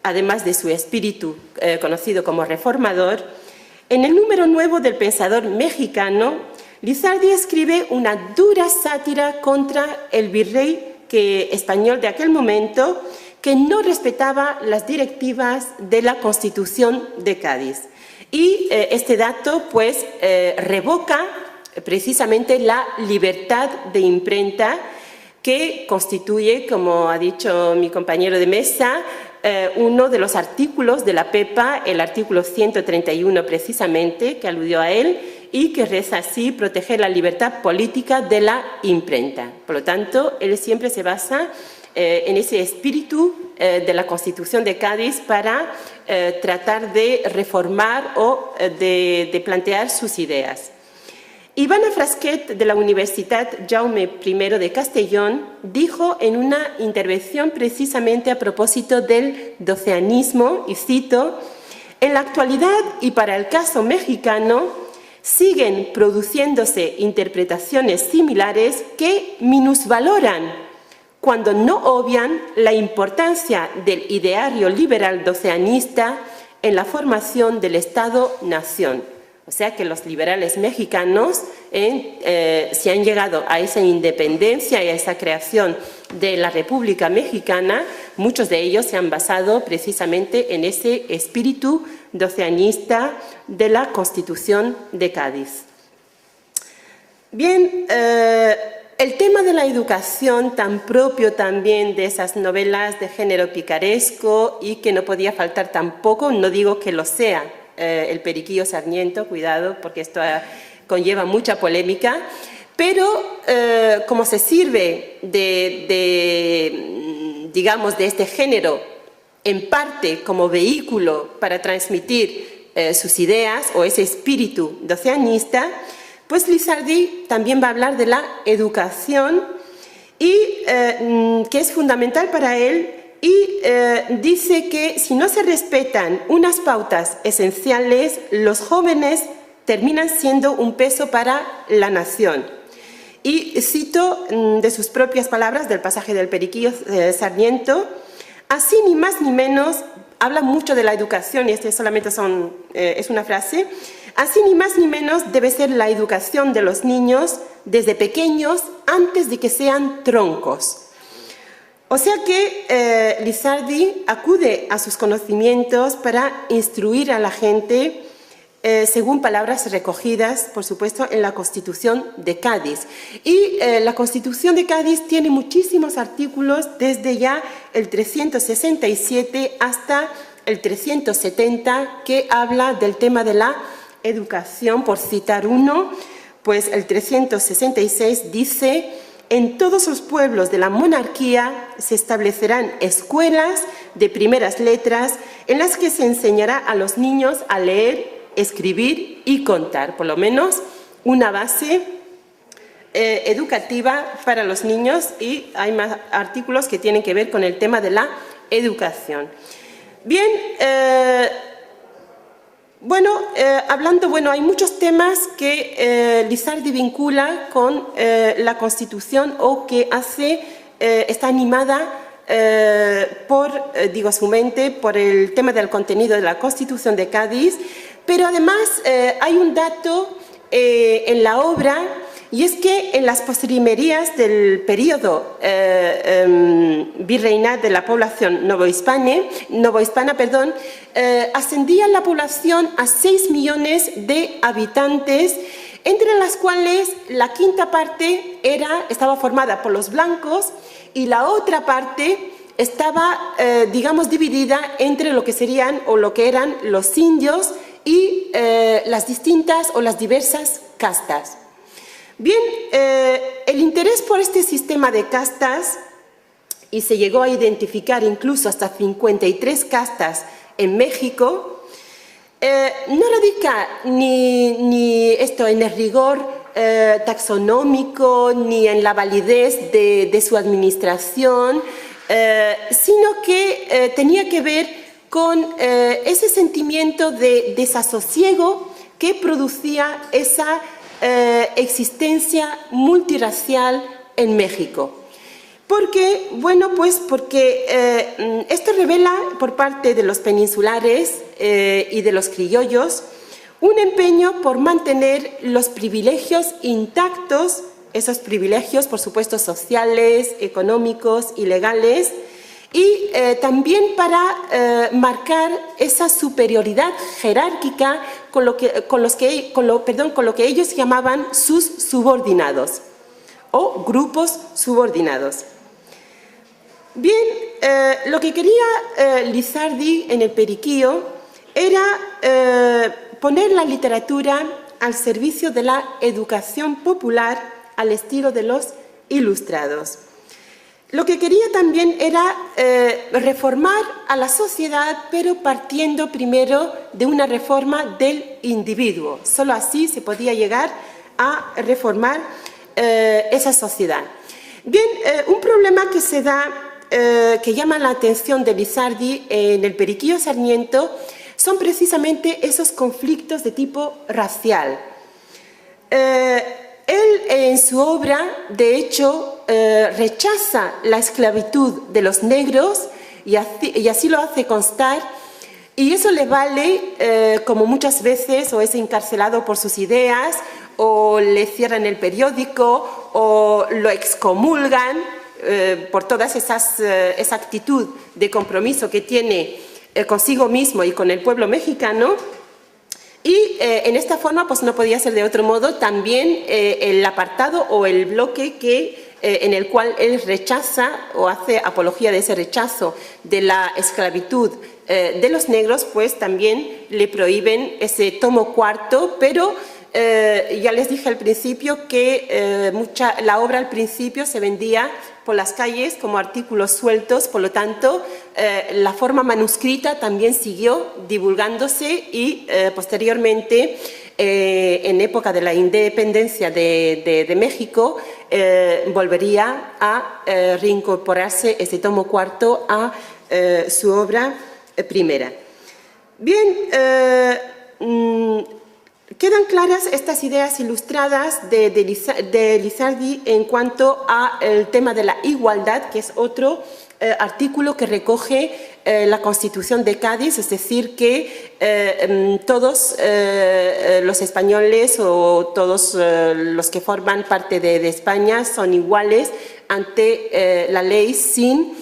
además de su espíritu conocido como reformador, en el número nuevo del Pensador mexicano, Lizardi escribe una dura sátira contra el virrey español de aquel momento, que no respetaba las directivas de la Constitución de Cádiz. Y este dato, pues, revoca precisamente la libertad de imprenta que constituye, como ha dicho mi compañero de mesa, uno de los artículos de la PEPA, el artículo 131 precisamente, que aludió a él, y que reza así: proteger la libertad política de la imprenta. Por lo tanto, él siempre se basa en ese espíritu de la Constitución de Cádiz para tratar de reformar o de plantear sus ideas. Ivana Frasquet, de la Universitat Jaume I de Castellón, dijo en una intervención precisamente a propósito del doceanismo, y cito: «En la actualidad y para el caso mexicano, siguen produciéndose interpretaciones similares que minusvaloran cuando no obvian la importancia del ideario liberal doceanista en la formación del Estado-nación». O sea que los liberales mexicanos, si han llegado a esa independencia y a esa creación de la República Mexicana, muchos de ellos se han basado precisamente en ese espíritu doceanista de la Constitución de Cádiz. Bien, el tema de la educación, tan propio también de esas novelas de género picaresco y que no podía faltar tampoco, no digo que lo sea, el Periquillo Sarmiento, cuidado, porque esto conlleva mucha polémica, pero como se sirve digamos, de este género en parte como vehículo para transmitir sus ideas o ese espíritu doceanista, pues Lizardi también va a hablar de la educación y que es fundamental para él, y dice que si no se respetan unas pautas esenciales, los jóvenes terminan siendo un peso para la nación. Y cito de sus propias palabras del pasaje del Periquillo Sarmiento: así ni más ni menos, habla mucho de la educación y este solamente es una frase, así ni más ni menos debe ser la educación de los niños desde pequeños antes de que sean troncos. O sea que Lizardi acude a sus conocimientos para instruir a la gente según palabras recogidas, por supuesto, en la Constitución de Cádiz. Y la Constitución de Cádiz tiene muchísimos artículos, desde ya el 367 hasta el 370, que habla del tema de la educación. Por citar uno, pues el 366 dice: en todos los pueblos de la monarquía se establecerán escuelas de primeras letras en las que se enseñará a los niños a leer, escribir y contar, por lo menos una base educativa para los niños, y hay más artículos que tienen que ver con el tema de la educación. Bien, hay muchos temas que Lizardi vincula con la Constitución o que está animada por su mente, por el tema del contenido de la Constitución de Cádiz, pero además hay un dato en la obra, y es que en las postrimerías del periodo virreinal de la población novohispana, ascendía la población a 6 millones de habitantes, entre las cuales la quinta parte estaba formada por los blancos y la otra parte estaba, dividida entre lo que serían o lo que eran los indios y las distintas o las diversas castas. Bien, el interés por este sistema de castas, y se llegó a identificar incluso hasta 53 castas en México, no radica ni en el rigor taxonómico ni en la validez de su administración, sino que tenía que ver con ese sentimiento de desasosiego que producía esa existencia multirracial en México. Porque, bueno, pues porque esto revela por parte de los peninsulares y de los criollos un empeño por mantener los privilegios intactos, esos privilegios, por supuesto, sociales, económicos y legales, y también para marcar esa superioridad jerárquica con lo que ellos llamaban sus subordinados o grupos subordinados. Bien, lo que quería Lizardi en el Periquillo era poner la literatura al servicio de la educación popular al estilo de los ilustrados. Lo que quería también era reformar a la sociedad, pero partiendo primero de una reforma del individuo. Solo así se podía llegar a reformar esa sociedad. Bien, un problema que se da, que llama la atención de Lizardi en el Periquillo Sarmiento, son precisamente esos conflictos de tipo racial. Él en su obra, de hecho, rechaza la esclavitud de los negros y así lo hace constar, y eso le vale, como muchas veces, o es encarcelado por sus ideas, o le cierran el periódico, o lo excomulgan por toda esa actitud de compromiso que tiene consigo mismo y con el pueblo mexicano. Y en esta forma, pues no podía ser de otro modo, también el apartado o el bloque en el cual él rechaza o hace apología de ese rechazo de la esclavitud de los negros, pues también le prohíben ese tomo cuarto, pero ya les dije al principio que la obra al principio se vendía por las calles como artículos sueltos, por lo tanto la forma manuscrita también siguió divulgándose y posteriormente en época de la independencia de México volvería a reincorporarse ese tomo cuarto a su obra primera. Bien, quedan claras estas ideas ilustradas de Lizardi en cuanto al tema de la igualdad, que es otro artículo que recoge la Constitución de Cádiz, es decir, que todos los españoles o todos los que forman parte de España son iguales ante la ley sin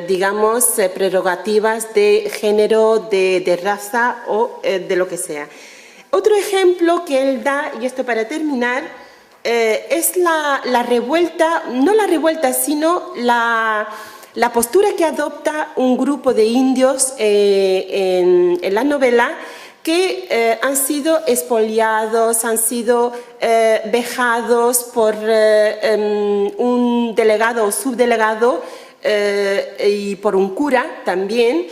digamos, prerrogativas de género, de raza o de lo que sea. Otro ejemplo que él da, y esto para terminar, es la revuelta, no la revuelta, sino la postura que adopta un grupo de indios en la novela que han sido expoliados, han sido vejados por un delegado o subdelegado y por un cura también,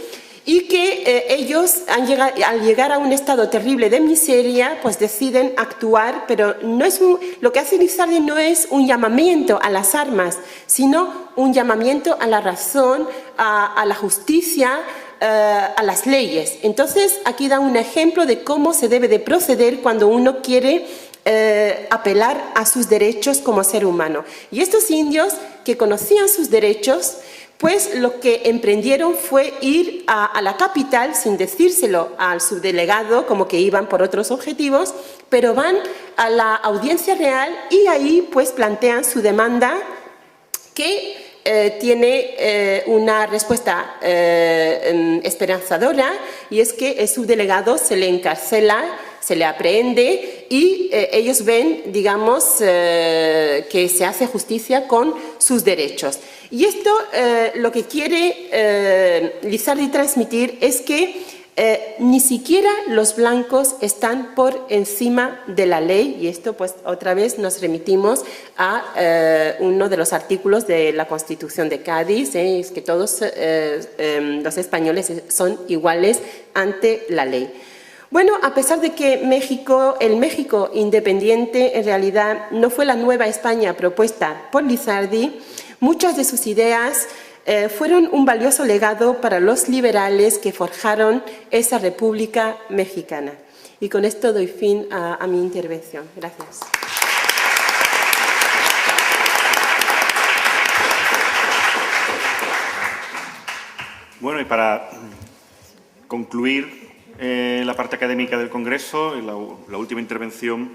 y que ellos al llegar a un estado terrible de miseria, pues deciden actuar, pero no es lo que hace Lizardi no es un llamamiento a las armas, sino un llamamiento a la razón, a la justicia, a las leyes. Entonces, aquí da un ejemplo de cómo se debe de proceder cuando uno quiere apelar a sus derechos como ser humano. Y estos indios que conocían sus derechos, pues lo que emprendieron fue ir a la capital sin decírselo al subdelegado, como que iban por otros objetivos, pero van a la audiencia real y ahí pues plantean su demanda que tiene una respuesta esperanzadora, y es que el subdelegado se le encarcela, se le aprehende y ellos ven, digamos, que se hace justicia con sus derechos. Y esto lo que quiere Lizardi transmitir es que ni siquiera los blancos están por encima de la ley, y esto pues otra vez nos remitimos a uno de los artículos de la Constitución de Cádiz, es que todos los españoles son iguales ante la ley. Bueno, a pesar de que el México independiente en realidad no fue la nueva España propuesta por Lizardi, muchas de sus ideas fueron un valioso legado para los liberales que forjaron esa República Mexicana. Y con esto doy fin a mi intervención. Gracias. Bueno, y para concluir la parte académica del Congreso, la última intervención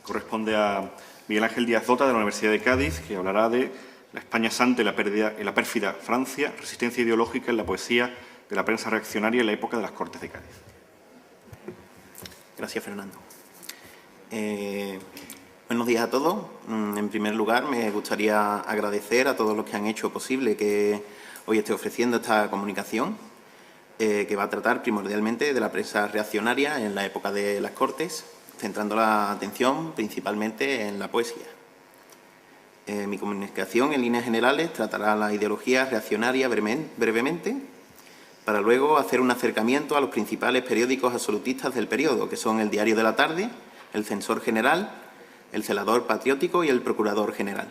corresponde a Miguel Ángel Díaz Dota, de la Universidad de Cádiz, que hablará de la España santa y la pérfida Francia, resistencia ideológica en la poesía de la prensa reaccionaria en la época de las Cortes de Cádiz. Gracias, Fernando. Buenos días a todos. En primer lugar, me gustaría agradecer a todos los que han hecho posible que hoy esté ofreciendo esta comunicación, que va a tratar primordialmente de la prensa reaccionaria en la época de las Cortes, centrando la atención principalmente en la poesía. Mi comunicación, en líneas generales, tratará la ideología reaccionaria brevemente, para luego hacer un acercamiento a los principales periódicos absolutistas del periodo, que son el Diario de la Tarde, el Censor General, el Celador Patriótico y el Procurador General.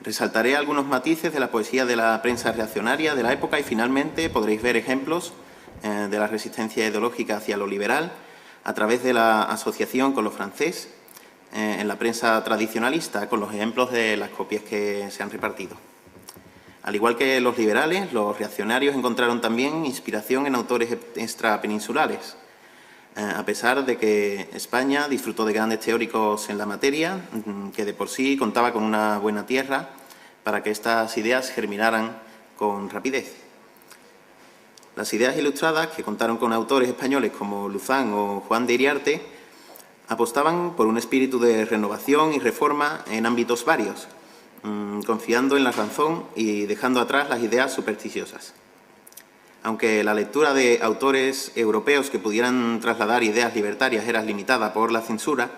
Resaltaré algunos matices de la poesía de la prensa reaccionaria de la época y, finalmente, podréis ver ejemplos de la resistencia ideológica hacia lo liberal a través de la asociación con lo francés en la prensa tradicionalista, con los ejemplos de las copias que se han repartido. Al igual que los liberales, los reaccionarios encontraron también inspiración en autores extrapeninsulares, a pesar de que España disfrutó de grandes teóricos en la materia, que de por sí contaba con una buena tierra para que estas ideas germinaran con rapidez. Las ideas ilustradas, que contaron con autores españoles como Luzán o Juan de Iriarte, apostaban por un espíritu de renovación y reforma en ámbitos varios, confiando en la razón y dejando atrás las ideas supersticiosas. Aunque la lectura de autores europeos que pudieran trasladar ideas libertarias era limitada por la censura,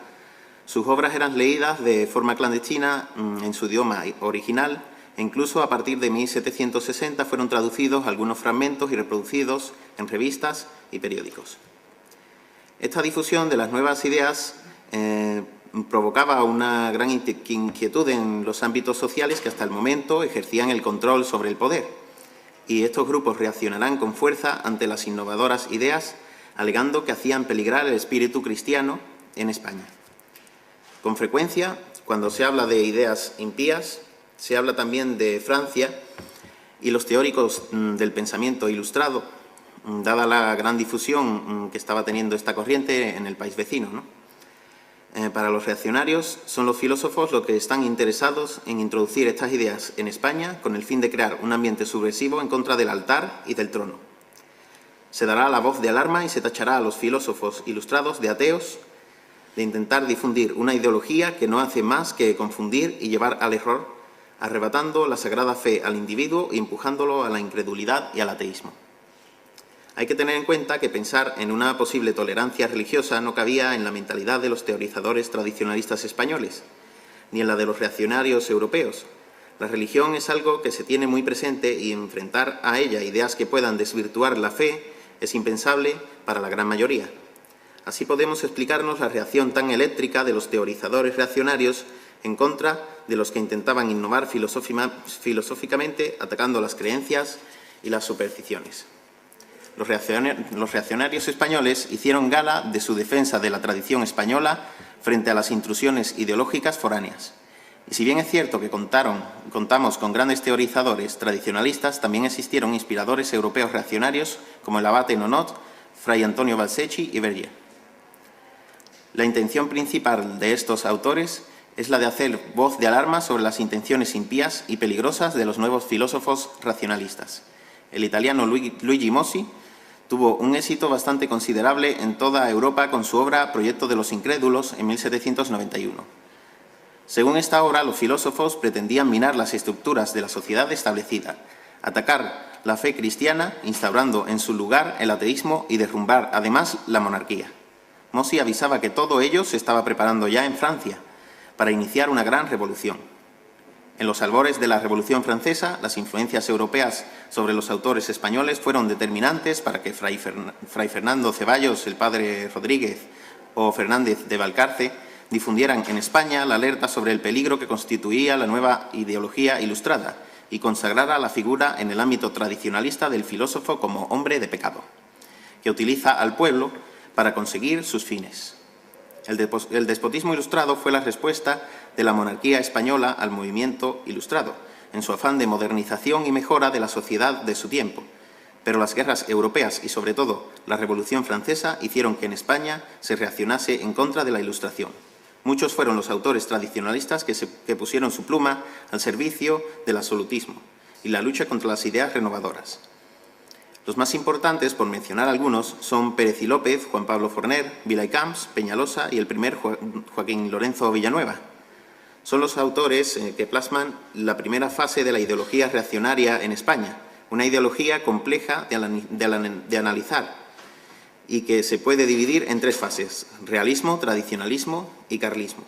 sus obras eran leídas de forma clandestina en su idioma original e incluso a partir de 1760 fueron traducidos algunos fragmentos y reproducidos en revistas y periódicos. Esta difusión de las nuevas ideas provocaba una gran inquietud en los ámbitos sociales que hasta el momento ejercían el control sobre el poder, y estos grupos reaccionarán con fuerza ante las innovadoras ideas, alegando que hacían peligrar el espíritu cristiano en España. Con frecuencia, cuando se habla de ideas impías, se habla también de Francia y los teóricos del pensamiento ilustrado, dada la gran difusión que estaba teniendo esta corriente en el país vecino, ¿no? Para los reaccionarios son los filósofos los que están interesados en introducir estas ideas en España con el fin de crear un ambiente subversivo en contra del altar y del trono. Se dará la voz de alarma y se tachará a los filósofos ilustrados de ateos, de intentar difundir una ideología que no hace más que confundir y llevar al error, arrebatando la sagrada fe al individuo y empujándolo a la incredulidad y al ateísmo. Hay que tener en cuenta que pensar en una posible tolerancia religiosa no cabía en la mentalidad de los teorizadores tradicionalistas españoles, ni en la de los reaccionarios europeos. La religión es algo que se tiene muy presente y enfrentar a ella ideas que puedan desvirtuar la fe es impensable para la gran mayoría. Así podemos explicarnos la reacción tan eléctrica de los teorizadores reaccionarios en contra de los que intentaban innovar filosóficamente, atacando las creencias y las supersticiones. Los reaccionarios españoles hicieron gala de su defensa de la tradición española frente a las intrusiones ideológicas foráneas. Y si bien es cierto que contamos con grandes teorizadores tradicionalistas, también existieron inspiradores europeos reaccionarios como el abate Nonot, fray Antonio Balsecchi y Verger. La intención principal de estos autores es la de hacer voz de alarma sobre las intenciones impías y peligrosas de los nuevos filósofos racionalistas. El italiano Luigi Mossi tuvo un éxito bastante considerable en toda Europa con su obra Proyecto de los Incrédulos en 1791. Según esta obra, los filósofos pretendían minar las estructuras de la sociedad establecida, atacar la fe cristiana, instaurando en su lugar el ateísmo y derrumbar, además, la monarquía. Mossi avisaba que todo ello se estaba preparando ya en Francia para iniciar una gran revolución. En los albores de la Revolución Francesa, las influencias europeas sobre los autores españoles fueron determinantes para que Fray Fernando Ceballos, el padre Rodríguez o Fernández de Valcarce difundieran en España la alerta sobre el peligro que constituía la nueva ideología ilustrada y consagrara la figura en el ámbito tradicionalista del filósofo como hombre de pecado, que utiliza al pueblo para conseguir sus fines. El despotismo ilustrado fue la respuesta de la monarquía española al movimiento ilustrado, en su afán de modernización y mejora de la sociedad de su tiempo. Pero las guerras europeas y, sobre todo, la Revolución Francesa hicieron que en España se reaccionase en contra de la Ilustración. Muchos fueron los autores tradicionalistas que pusieron su pluma al servicio del absolutismo y la lucha contra las ideas renovadoras. Los más importantes, por mencionar algunos, son Pérez y López, Juan Pablo Forner, Vila y Camps, Peñalosa y el primer Joaquín Lorenzo Villanueva. Son los autores que plasman la primera fase de la ideología reaccionaria en España, una ideología compleja de analizar y que se puede dividir en tres fases: realismo, tradicionalismo y carlismo.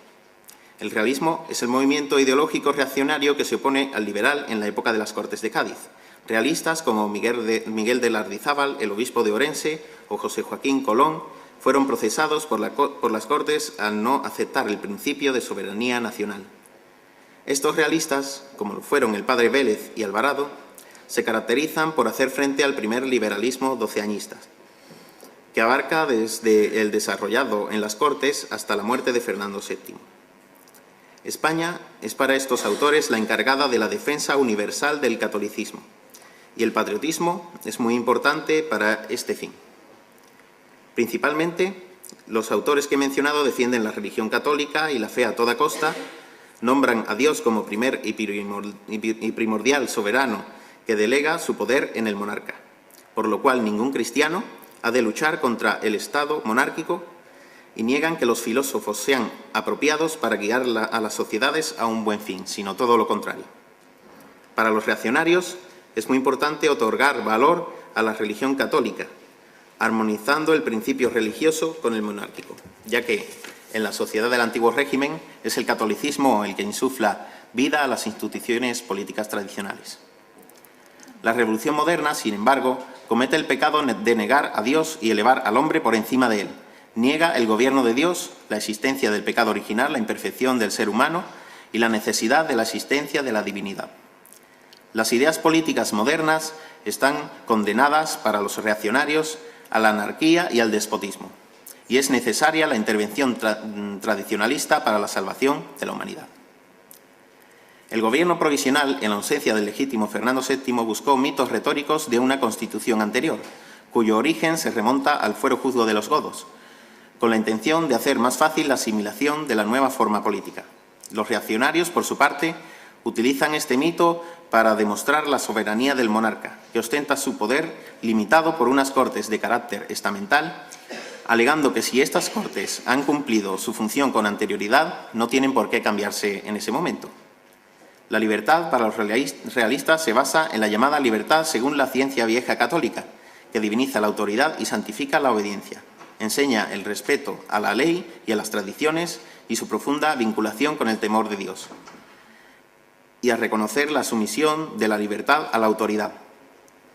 El realismo es el movimiento ideológico reaccionario que se opone al liberal en la época de las Cortes de Cádiz. Realistas como Miguel de Lardizábal, el obispo de Orense, o José Joaquín Colón fueron procesados por las Cortes al no aceptar el principio de soberanía nacional. Estos realistas, como lo fueron el padre Vélez y Alvarado, se caracterizan por hacer frente al primer liberalismo doceañista, que abarca desde el desarrollado en las Cortes hasta la muerte de Fernando VII. España es para estos autores la encargada de la defensa universal del catolicismo, y el patriotismo es muy importante para este fin. Principalmente, los autores que he mencionado defienden la religión católica y la fe a toda costa, nombran a Dios como primer y primordial soberano que delega su poder en el monarca, por lo cual ningún cristiano ha de luchar contra el Estado monárquico, y niegan que los filósofos sean apropiados para guiar a las sociedades a un buen fin, sino todo lo contrario. Para los reaccionarios es muy importante otorgar valor a la religión católica, armonizando el principio religioso con el monárquico, ya que en la sociedad del antiguo régimen es el catolicismo el que insufla vida a las instituciones políticas tradicionales. La Revolución moderna, sin embargo, comete el pecado de negar a Dios y elevar al hombre por encima de él. Niega el gobierno de Dios, la existencia del pecado original, la imperfección del ser humano y la necesidad de la existencia de la divinidad. Las ideas políticas modernas están condenadas para los reaccionarios a la anarquía y al despotismo, y es necesaria la intervención tradicionalista para la salvación de la humanidad. El gobierno provisional, en la ausencia del legítimo Fernando VII, buscó mitos retóricos de una constitución anterior, cuyo origen se remonta al fuero juzgo de los godos, con la intención de hacer más fácil la asimilación de la nueva forma política. Los reaccionarios, por su parte, utilizan este mito para demostrar la soberanía del monarca, que ostenta su poder limitado por unas Cortes de carácter estamental, alegando que si estas Cortes han cumplido su función con anterioridad, no tienen por qué cambiarse en ese momento. La libertad para los realistas se basa en la llamada libertad según la ciencia vieja católica, que diviniza la autoridad y santifica la obediencia. Enseña el respeto a la ley y a las tradiciones y su profunda vinculación con el temor de Dios, y a reconocer la sumisión de la libertad a la autoridad,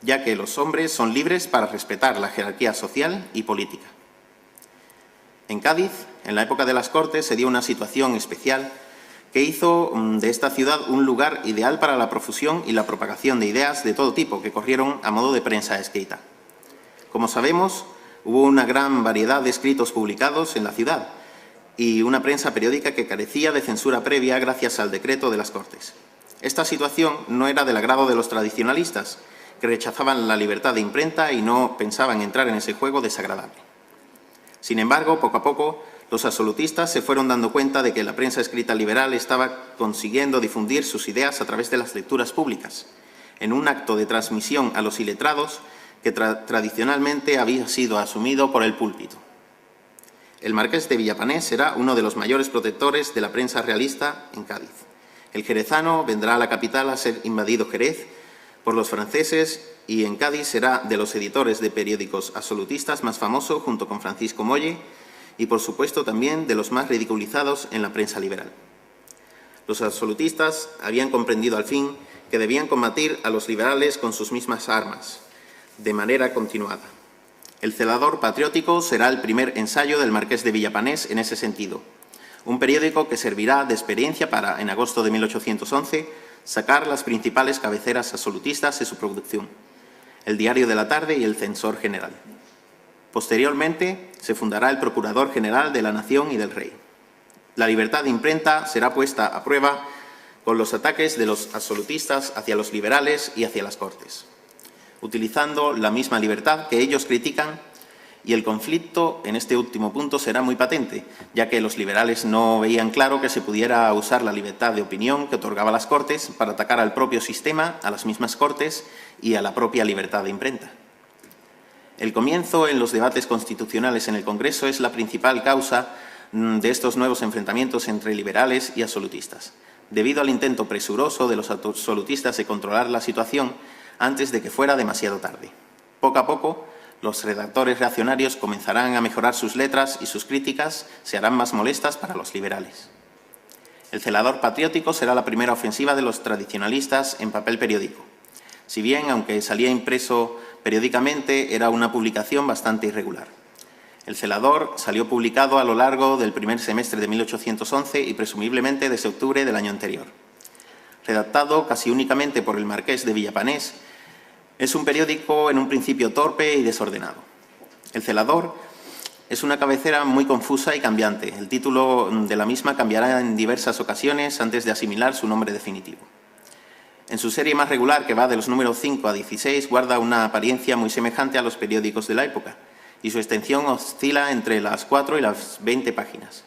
ya que los hombres son libres para respetar la jerarquía social y política. En Cádiz, en la época de las Cortes, se dio una situación especial que hizo de esta ciudad un lugar ideal para la profusión y la propagación de ideas de todo tipo que corrieron a modo de prensa escrita. Como sabemos, hubo una gran variedad de escritos publicados en la ciudad y una prensa periódica que carecía de censura previa gracias al decreto de las Cortes. Esta situación no era del agrado de los tradicionalistas, que rechazaban la libertad de imprenta y no pensaban entrar en ese juego desagradable. Sin embargo, poco a poco, los absolutistas se fueron dando cuenta de que la prensa escrita liberal estaba consiguiendo difundir sus ideas a través de las lecturas públicas, en un acto de transmisión a los iletrados que tradicionalmente había sido asumido por el púlpito. El marqués de Villapanés será uno de los mayores protectores de la prensa realista en Cádiz. El jerezano vendrá a la capital a ser invadido Jerez por los franceses y en Cádiz será de los editores de periódicos absolutistas más famoso junto con Francisco Molle y, por supuesto, también de los más ridiculizados en la prensa liberal. Los absolutistas habían comprendido al fin que debían combatir a los liberales con sus mismas armas, de manera continuada. El celador patriótico será el primer ensayo del marqués de Villapanés en ese sentido, un periódico que servirá de experiencia para, en agosto de 1811, sacar las principales cabeceras absolutistas de su producción, el Diario de la Tarde y el Censor General. Posteriormente, se fundará el Procurador General de la Nación y del Rey. La libertad de imprenta será puesta a prueba con los ataques de los absolutistas hacia los liberales y hacia las Cortes, utilizando la misma libertad que ellos critican, y el conflicto en este último punto será muy patente, ya que los liberales no veían claro que se pudiera usar la libertad de opinión que otorgaba las Cortes para atacar al propio sistema, a las mismas Cortes y a la propia libertad de imprenta. El comienzo en los debates constitucionales en el Congreso es la principal causa de estos nuevos enfrentamientos entre liberales y absolutistas, debido al intento presuroso de los absolutistas de controlar la situación antes de que fuera demasiado tarde. Poco a poco, los redactores reaccionarios comenzarán a mejorar sus letras y sus críticas se harán más molestas para los liberales. El celador patriótico será la primera ofensiva de los tradicionalistas en papel periódico. Si bien, aunque salía impreso periódicamente, era una publicación bastante irregular. El celador salió publicado a lo largo del primer semestre de 1811 y presumiblemente desde octubre del año anterior. Redactado casi únicamente por el marqués de Villapanés, es un periódico en un principio torpe y desordenado. El celador es una cabecera muy confusa y cambiante. El título de la misma cambiará en diversas ocasiones antes de asimilar su nombre definitivo. En su serie más regular, que va de los números 5 a 16, guarda una apariencia muy semejante a los periódicos de la época, y su extensión oscila entre las 4 y las 20 páginas.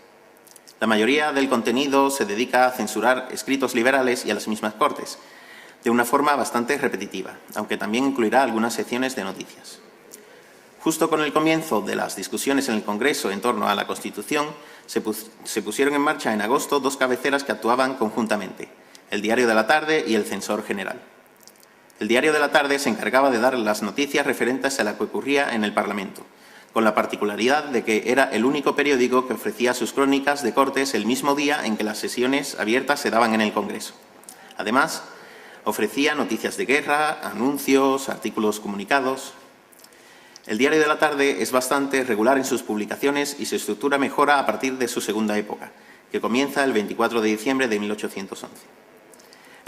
La mayoría del contenido se dedica a censurar escritos liberales y a las mismas Cortes, de una forma bastante repetitiva, aunque también incluirá algunas secciones de noticias. Justo con el comienzo de las discusiones en el Congreso en torno a la Constitución, se pusieron en marcha en agosto dos cabeceras que actuaban conjuntamente, el Diario de la Tarde y el Censor General. El Diario de la Tarde se encargaba de dar las noticias referentes a lo que ocurría en el Parlamento, con la particularidad de que era el único periódico que ofrecía sus crónicas de Cortes el mismo día en que las sesiones abiertas se daban en el Congreso. Además, ofrecía noticias de guerra, anuncios, artículos comunicados. El Diario de la Tarde es bastante regular en sus publicaciones y su estructura mejora a partir de su segunda época, que comienza el 24 de diciembre de 1811.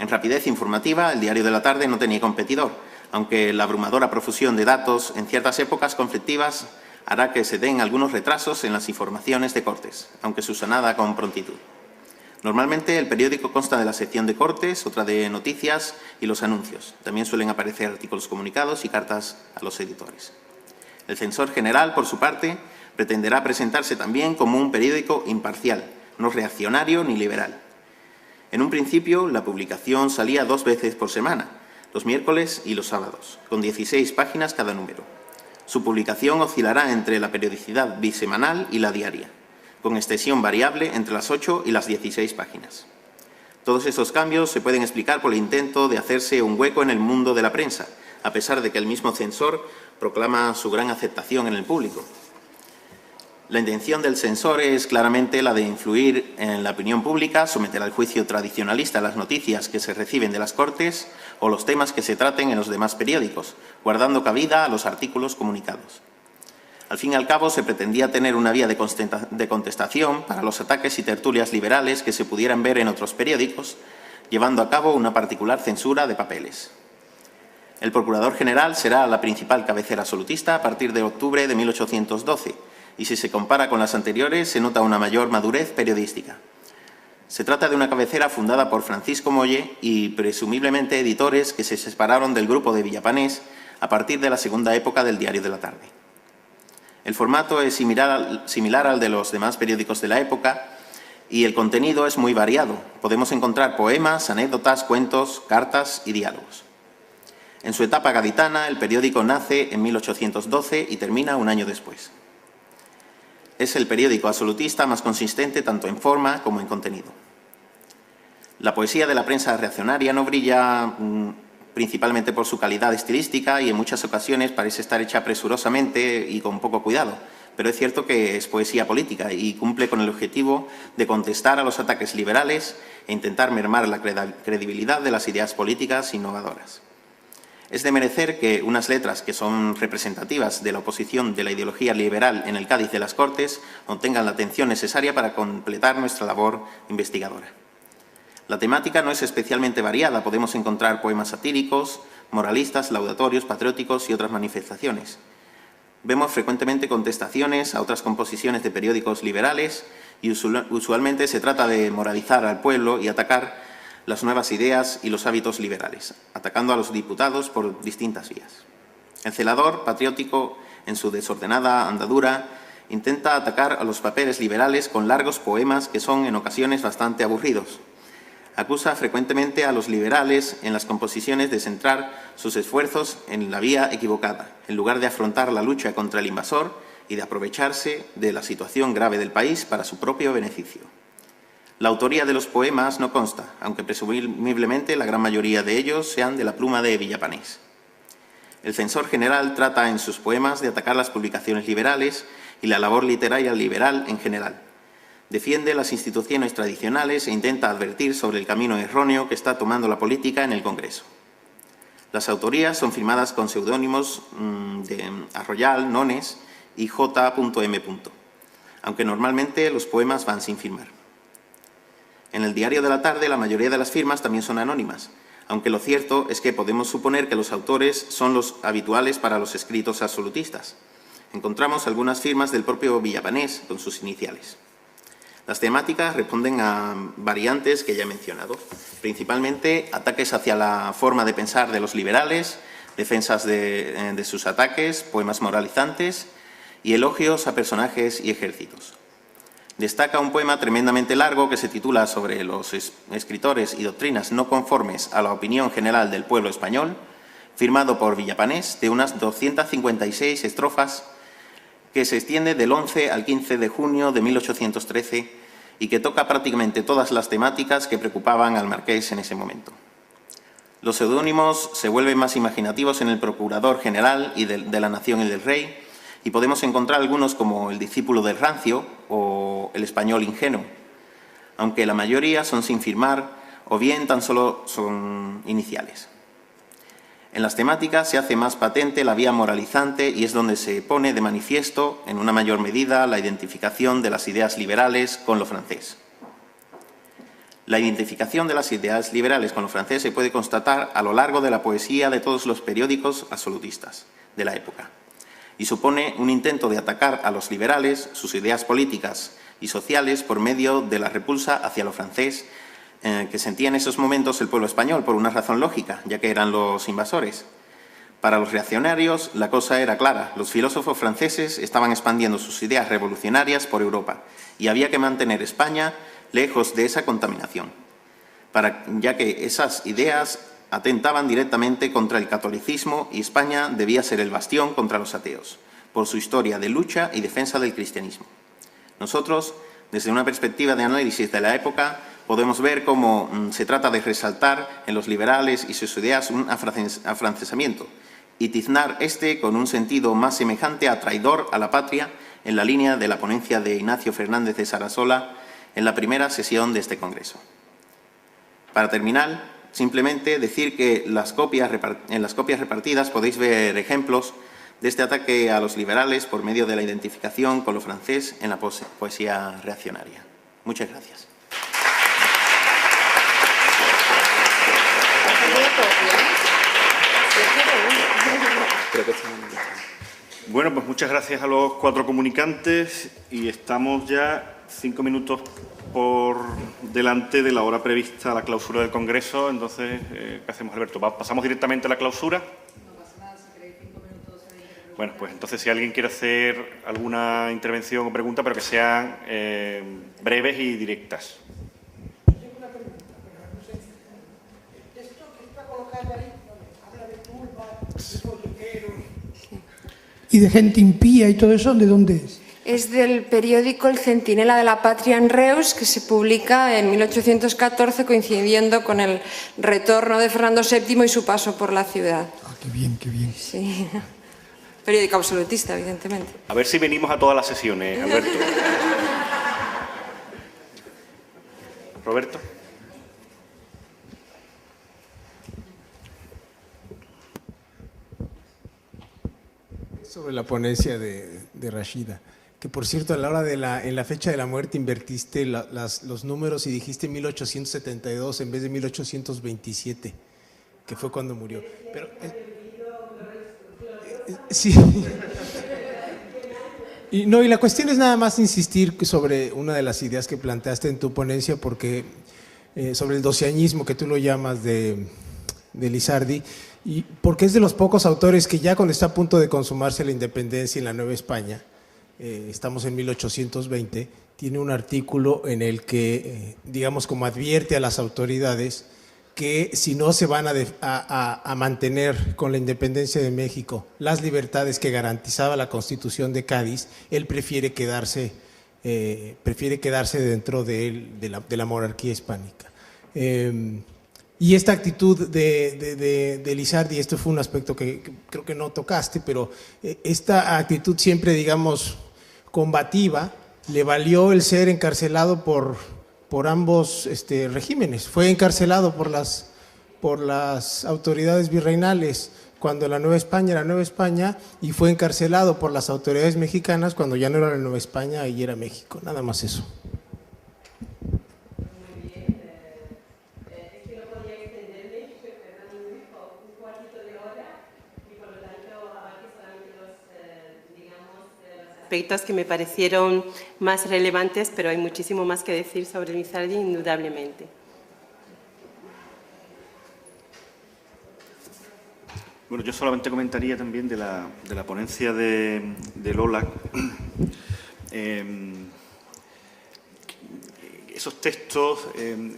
En rapidez informativa, el Diario de la Tarde no tenía competidor, aunque la abrumadora profusión de datos en ciertas épocas conflictivas hará que se den algunos retrasos en las informaciones de Cortes, aunque subsanada con prontitud. Normalmente el periódico consta de la sección de Cortes, otra de noticias y los anuncios. También suelen aparecer artículos comunicados y cartas a los editores. El Censor General, por su parte, pretenderá presentarse también como un periódico imparcial, no reaccionario ni liberal. En un principio, la publicación salía 2 veces por semana, los miércoles y los sábados, con 16 páginas cada número. Su publicación oscilará entre la periodicidad bisemanal y la diaria, con extensión variable entre las 8 y las 16 páginas. Todos estos cambios se pueden explicar por el intento de hacerse un hueco en el mundo de la prensa, a pesar de que el mismo censor proclama su gran aceptación en el público. La intención del censor es claramente la de influir en la opinión pública, someter al juicio tradicionalista las noticias que se reciben de las Cortes o los temas que se traten en los demás periódicos, guardando cabida a los artículos comunicados. Al fin y al cabo, se pretendía tener una vía de contestación para los ataques y tertulias liberales que se pudieran ver en otros periódicos, llevando a cabo una particular censura de papeles. El Procurador General será la principal cabecera absolutista a partir de octubre de 1812, y si se compara con las anteriores, se nota una mayor madurez periodística. Se trata de una cabecera fundada por Francisco Molle y presumiblemente editores que se separaron del grupo de Villapanés a partir de la segunda época del Diario de la Tarde. El formato es similar al de los demás periódicos de la época y el contenido es muy variado. Podemos encontrar poemas, anécdotas, cuentos, cartas y diálogos. En su etapa gaditana, el periódico nace en 1812 y termina un año después. Es el periódico absolutista más consistente tanto en forma como en contenido. La poesía de la prensa reaccionaria no brilla principalmente por su calidad estilística y en muchas ocasiones parece estar hecha presurosamente y con poco cuidado, pero es cierto que es poesía política y cumple con el objetivo de contestar a los ataques liberales e intentar mermar la credibilidad de las ideas políticas innovadoras. Es de merecer que unas letras que son representativas de la oposición de la ideología liberal en el Cádiz de las Cortes obtengan la atención necesaria para completar nuestra labor investigadora. La temática no es especialmente variada. Podemos encontrar poemas satíricos, moralistas, laudatorios, patrióticos y otras manifestaciones. Vemos frecuentemente contestaciones a otras composiciones de periódicos liberales y usualmente se trata de moralizar al pueblo y atacar las nuevas ideas y los hábitos liberales, atacando a los diputados por distintas vías. El celador patriótico, en su desordenada andadura, intenta atacar a los papeles liberales con largos poemas que son en ocasiones bastante aburridos. Acusa frecuentemente a los liberales en las composiciones de centrar sus esfuerzos en la vía equivocada, en lugar de afrontar la lucha contra el invasor y de aprovecharse de la situación grave del país para su propio beneficio. La autoría de los poemas no consta, aunque presumiblemente la gran mayoría de ellos sean de la pluma de Villapanés. El censor general trata en sus poemas de atacar las publicaciones liberales y la labor literaria liberal en general. Defiende las instituciones tradicionales e intenta advertir sobre el camino erróneo que está tomando la política en el Congreso. Las autorías son firmadas con seudónimos de Arroyal, Nones y J.M., aunque normalmente los poemas van sin firmar. En el Diario de la Tarde la mayoría de las firmas también son anónimas, aunque lo cierto es que podemos suponer que los autores son los habituales para los escritos absolutistas. Encontramos algunas firmas del propio Villapanés con sus iniciales. Las temáticas responden a variantes que ya he mencionado, principalmente ataques hacia la forma de pensar de los liberales, defensas de sus ataques, poemas moralizantes y elogios a personajes y ejércitos. Destaca un poema tremendamente largo que se titula Sobre los escritores y doctrinas no conformes a la opinión general del pueblo español, firmado por Villapanés, de unas 256 estrofas, que se extiende del 11 al 15 de junio de 1813 y que toca prácticamente todas las temáticas que preocupaban al marqués en ese momento. Los seudónimos se vuelven más imaginativos en el Procurador General y de la Nación y del Rey, y podemos encontrar algunos como El discípulo del rancio o El español ingenuo, aunque la mayoría son sin firmar o bien tan solo son iniciales. En las temáticas se hace más patente la vía moralizante y es donde se pone de manifiesto, en una mayor medida, la identificación de las ideas liberales con lo francés. La identificación de las ideas liberales con lo francés se puede constatar a lo largo de la poesía de todos los periódicos absolutistas de la época y supone un intento de atacar a los liberales, sus ideas políticas y sociales por medio de la repulsa hacia lo francés que sentía en esos momentos el pueblo español por una razón lógica, ya que eran los invasores. Para los reaccionarios la cosa era clara. Los filósofos franceses estaban expandiendo sus ideas revolucionarias por Europa y había que mantener España lejos de esa contaminación, ya que esas ideas atentaban directamente contra el catolicismo y España debía ser el bastión contra los ateos, por su historia de lucha y defensa del cristianismo. Nosotros, desde una perspectiva de análisis de la época, podemos ver cómo se trata de resaltar en los liberales y sus ideas un afrancesamiento y tiznar este con un sentido más semejante a traidor a la patria en la línea de la ponencia de Ignacio Fernández de Sarasola en la primera sesión de este Congreso. Para terminar, simplemente decir que en las copias repartidas podéis ver ejemplos de este ataque a los liberales por medio de la identificación con lo francés en la poesía reaccionaria. Muchas gracias. Bueno, pues muchas gracias a los 4 comunicantes y estamos ya 5 minutos por delante de la hora prevista a la clausura del Congreso. Entonces, ¿qué hacemos, Alberto? ¿Pasamos directamente a la clausura? No pasa nada, si queréis 5 minutos. Bueno, pues entonces si alguien quiere hacer alguna intervención o pregunta, pero que sean breves y directas. Tengo una pregunta, pero no sé. Esto que está colocado ahí, habla de turbas, de politiqueros y de gente impía y todo eso, ¿de dónde es? Es del periódico El Centinela de la Patria en Reus, que se publica en 1814, coincidiendo con el retorno de Fernando VII y su paso por la ciudad. Ah, qué bien, qué bien. Sí. Periódico absolutista, evidentemente. A ver si venimos a todas las sesiones, Alberto. Roberto. Sobre la ponencia de Rashida. que por cierto, a la hora de en la fecha de la muerte invertiste los números y dijiste 1872 en vez de 1827, que fue cuando murió. Pero, sí. Y la cuestión es nada más insistir sobre una de las ideas que planteaste en tu ponencia, porque sobre el doceañismo, que tú lo llamas de Lizardi, y porque es de los pocos autores que ya cuando está a punto de consumarse la independencia en la Nueva España, estamos en 1820, tiene un artículo en el que, digamos, como advierte a las autoridades que si no se van a mantener con la independencia de México las libertades que garantizaba la Constitución de Cádiz, él prefiere quedarse dentro de la monarquía hispánica. Y esta actitud de Lizardi, esto fue un aspecto que creo que no tocaste, pero esta actitud siempre, digamos, combativa, le valió el ser encarcelado por ambos regímenes. Fue encarcelado por las autoridades virreinales cuando la Nueva España era Nueva España, y fue encarcelado por las autoridades mexicanas cuando ya no era la Nueva España y era México. Nada más eso. Aspectos que me parecieron más relevantes, pero hay muchísimo más que decir sobre Lizardi, indudablemente. Bueno, yo solamente comentaría también de la ponencia de Lola. Esos textos,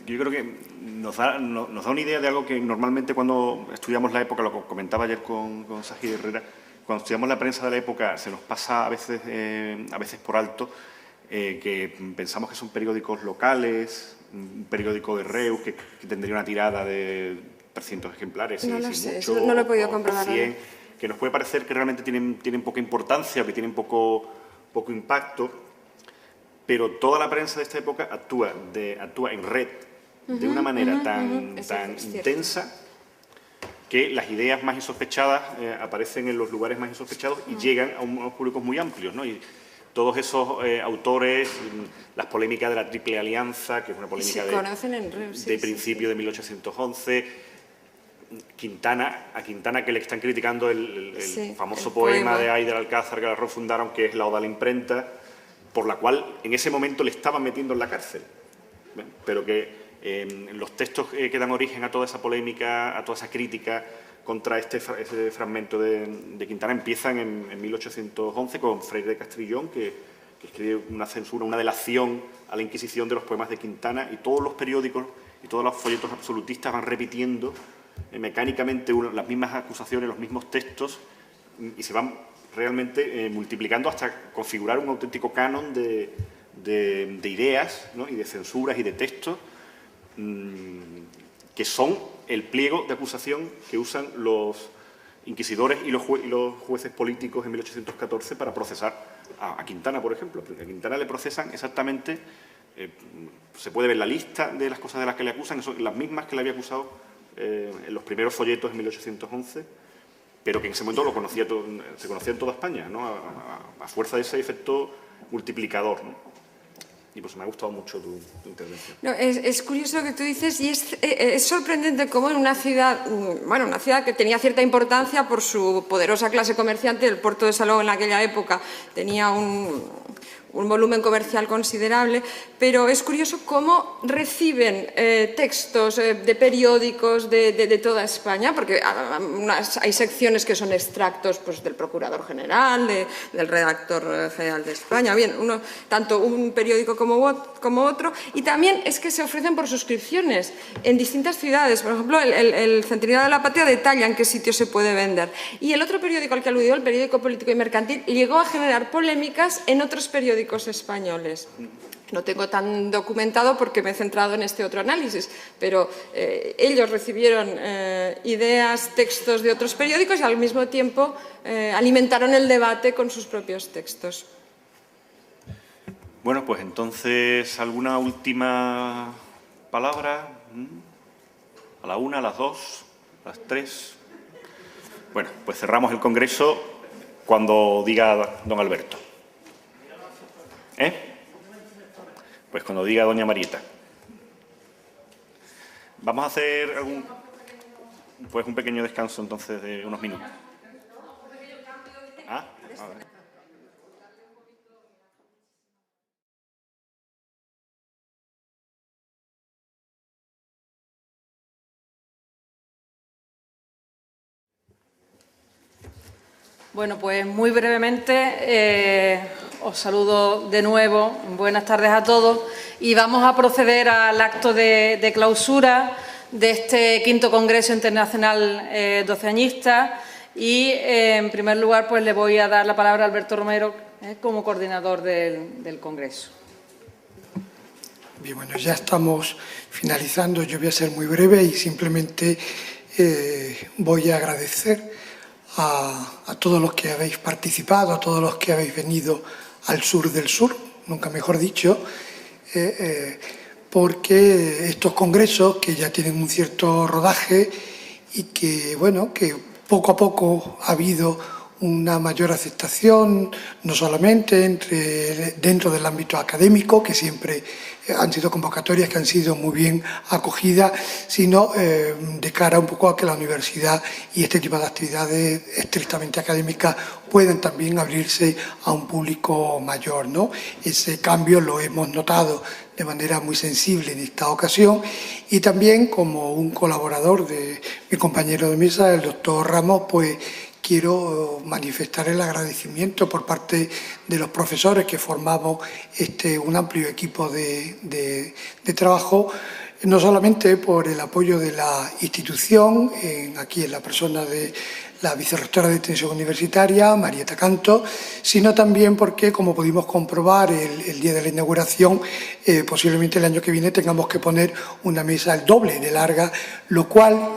yo creo que nos da una idea de algo que normalmente cuando estudiamos la época, lo comentaba ayer con Sajid Herrera, cuando estudiamos la prensa de la época se nos pasa a veces por alto que pensamos que son periódicos locales, un periódico de Reus que tendría una tirada de 300 ejemplares. No lo sé, mucho, no lo he podido comprobar. 100, que nos puede parecer que realmente tienen poca importancia, que tienen poco impacto, pero toda la prensa de esta época actúa en red de una manera tan intensa que las ideas más insospechadas aparecen en los lugares más insospechados y llegan a unos públicos muy amplios, ¿no? Y todos esos autores, las polémicas de la Triple Alianza, que es una polémica de principio de 1811, a Quintana que le están criticando el famoso poema de Ay del Alcázar que la refundaron, que es la Oda a la imprenta, por la cual en ese momento le estaban metiendo en la cárcel, pero que los textos que dan origen a toda esa polémica, a toda esa crítica contra ese fragmento de Quintana empiezan en 1811 con Freire de Castrillón, que escribe una censura, una delación a la Inquisición de los poemas de Quintana, y todos los periódicos y todos los folletos absolutistas van repitiendo mecánicamente las mismas acusaciones, los mismos textos, y se van realmente multiplicando hasta configurar un auténtico canon de ideas, ¿no? Y de censuras y de textos que son el pliego de acusación que usan los inquisidores y los jueces políticos en 1814 para procesar a Quintana, por ejemplo. A Quintana le procesan exactamente, se puede ver la lista de las cosas de las que le acusan, son las mismas que le había acusado en los primeros folletos en 1811, pero que en ese momento se conocía en toda España, ¿no? A fuerza de ese efecto multiplicador, ¿no? Y pues me ha gustado mucho tu intervención. No, es curioso lo que tú dices, y es sorprendente cómo en una ciudad que tenía cierta importancia por su poderosa clase comerciante, el puerto de Salou en aquella época tenía un volumen comercial considerable, pero es curioso cómo reciben textos de periódicos de toda España, porque hay secciones que son extractos pues, del Procurador General, del Redactor General de España, bien, tanto un periódico como otro, y también es que se ofrecen por suscripciones en distintas ciudades. Por ejemplo, el Centenario de la Patria detalla en qué sitio se puede vender. Y el otro periódico al que aludió, el periódico Político y Mercantil, llegó a generar polémicas en otros periódicos españoles. No tengo tan documentado porque me he centrado en este otro análisis, pero ellos recibieron ideas, textos de otros periódicos y al mismo tiempo alimentaron el debate con sus propios textos. Bueno, pues entonces, ¿alguna última palabra? ¿A la 1, a las 2, a las 3? Bueno, pues cerramos el congreso cuando diga don Alberto. Pues cuando diga doña Marieta. Vamos a hacer un pequeño descanso entonces de unos minutos. A ver. Bueno, pues muy brevemente os saludo de nuevo. Buenas tardes a todos. Y vamos a proceder al acto de clausura de este quinto Congreso Internacional doceañista. Y, en primer lugar, pues le voy a dar la palabra a Alberto Romero como coordinador del Congreso. Bien, bueno, ya estamos finalizando. Yo voy a ser muy breve y simplemente voy a agradecer a todos los que habéis participado, a todos los que habéis venido al sur del sur, nunca mejor dicho, porque estos congresos que ya tienen un cierto rodaje y que, bueno, que poco a poco ha habido una mayor aceptación, no solamente dentro del ámbito académico, que siempre han sido convocatorias que han sido muy bien acogidas, sino de cara un poco a que la universidad y este tipo de actividades estrictamente académicas puedan también abrirse a un público mayor, ¿no? Ese cambio lo hemos notado de manera muy sensible en esta ocasión y también como un colaborador de mi compañero de mesa, el doctor Ramos, pues quiero manifestar el agradecimiento por parte de los profesores que formamos un amplio equipo de trabajo, no solamente por el apoyo de la institución, aquí en la persona de la vicerrectora de Extensión Universitaria, Marieta Canto, sino también porque, como pudimos comprobar el día de la inauguración, posiblemente el año que viene tengamos que poner una mesa el doble de larga, lo cual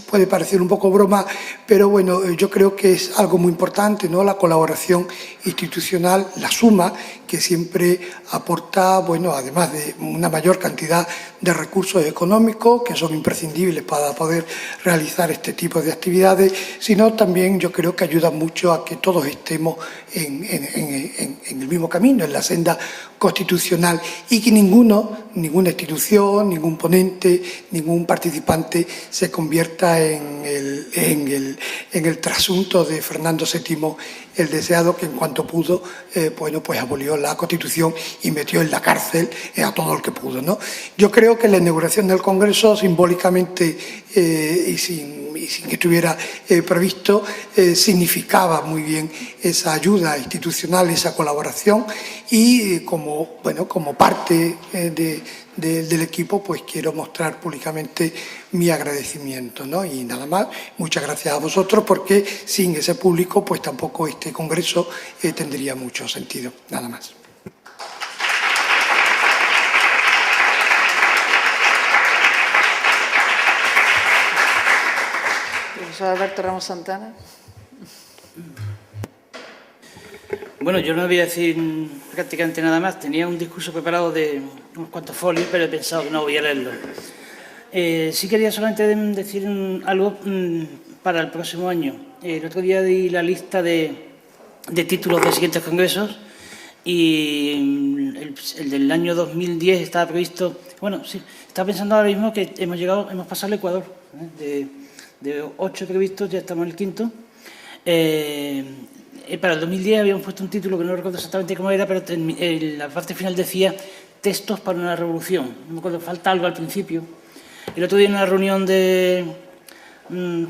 puede parecer un poco broma, pero bueno, yo creo que es algo muy importante, ¿no? La colaboración institucional, la suma, que siempre aporta, bueno, además de una mayor cantidad de recursos económicos que son imprescindibles para poder realizar este tipo de actividades, sino también yo creo que ayuda mucho a que todos estemos en el mismo camino, en la senda constitucional y que ninguna institución, ningún ponente, ningún participante se convierta en el trasunto de Fernando VII el deseado, que en cuanto pudo, bueno, pues abolió la Constitución y metió en la cárcel a todo el que pudo, ¿no? Yo creo que la inauguración del Congreso, simbólicamente y sin que estuviera previsto, significaba muy bien esa ayuda institucional, esa colaboración y como parte del equipo, pues quiero mostrar públicamente mi agradecimiento, ¿no? Y nada más, muchas gracias a vosotros, porque sin ese público, pues tampoco este congreso tendría mucho sentido. Nada más. Profesor Alberto Ramos Santana. Bueno, yo no voy a decir prácticamente nada más. Tenía un discurso preparado de unos cuantos folios, pero he pensado que no voy a leerlo. Sí quería solamente decir algo para el próximo año. El otro día di la lista de títulos de siguientes congresos y el del año 2010 estaba previsto. Bueno, sí, estaba pensando ahora mismo que hemos pasado al Ecuador. De 8 previstos, ya estamos en el quinto. Para el 2010 habíamos puesto un título que no recuerdo exactamente cómo era, pero en la parte final decía textos para una revolución. No me acuerdo, falta algo al principio. El otro día en una reunión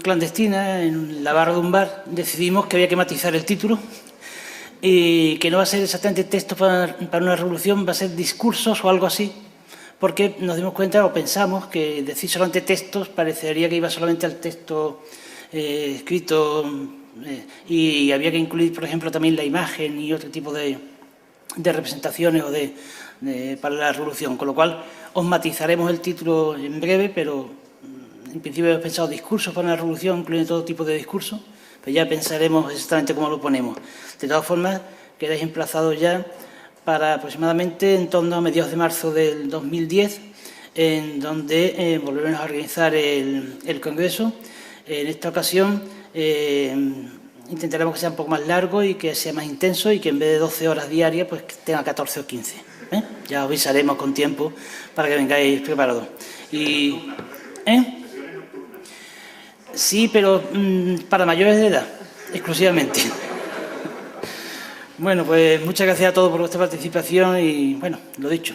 clandestina en la barra de un bar decidimos que había que matizar el título y que no va a ser exactamente textos para una revolución, va a ser discursos o algo así, porque nos dimos cuenta o pensamos que decir solamente textos parecería que iba solamente al texto escrito y había que incluir, por ejemplo, también la imagen y otro tipo de representaciones para la revolución, con lo cual os matizaremos el título en breve, pero en principio hemos pensado discursos para la revolución, incluyendo todo tipo de discursos, pues ya pensaremos exactamente cómo lo ponemos. De todas formas, quedáis emplazados ya para aproximadamente en torno a mediados de marzo del 2010, en donde volveremos a organizar el Congreso. En esta ocasión intentaremos que sea un poco más largo y que sea más intenso y que en vez de 12 horas diarias, pues que tenga 14 o 15. Ya os avisaremos con tiempo para que vengáis preparados. Y, sí, pero para mayores de edad, exclusivamente. Bueno, pues muchas gracias a todos por vuestra participación y, bueno, lo dicho.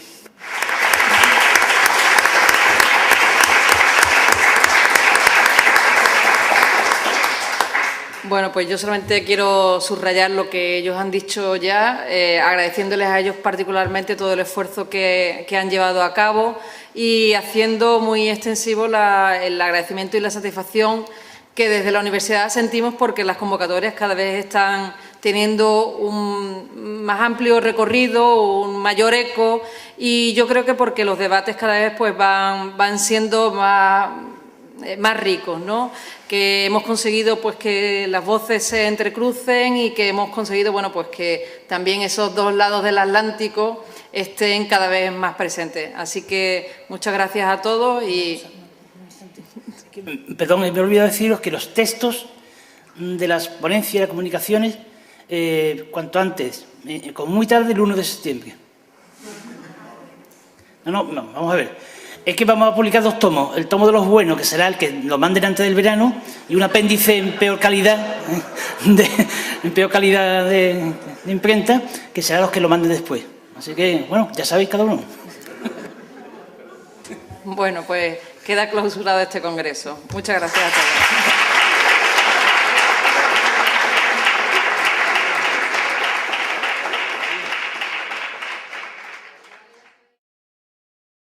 Bueno, pues yo solamente quiero subrayar lo que ellos han dicho ya, agradeciéndoles a ellos particularmente todo el esfuerzo que han llevado a cabo y haciendo muy extensivo el agradecimiento y la satisfacción que desde la universidad sentimos porque las convocatorias cada vez están teniendo un más amplio recorrido, un mayor eco y yo creo que porque los debates cada vez pues van siendo más ricos, ¿no? Que hemos conseguido pues que las voces se entrecrucen y que hemos conseguido bueno pues que también esos dos lados del Atlántico estén cada vez más presentes. Así que muchas gracias a todos y... Perdón, me he olvidado deciros que los textos de las ponencias y las comunicaciones cuanto antes, como muy tarde el 1 de septiembre. No, vamos a ver. Es que vamos a publicar 2 tomos. El tomo de los buenos, que será el que lo manden antes del verano, y un apéndice en peor calidad, de imprenta, que será los que lo manden después. Así que, bueno, ya sabéis cada uno. Bueno, pues queda clausurado este congreso. Muchas gracias a todos.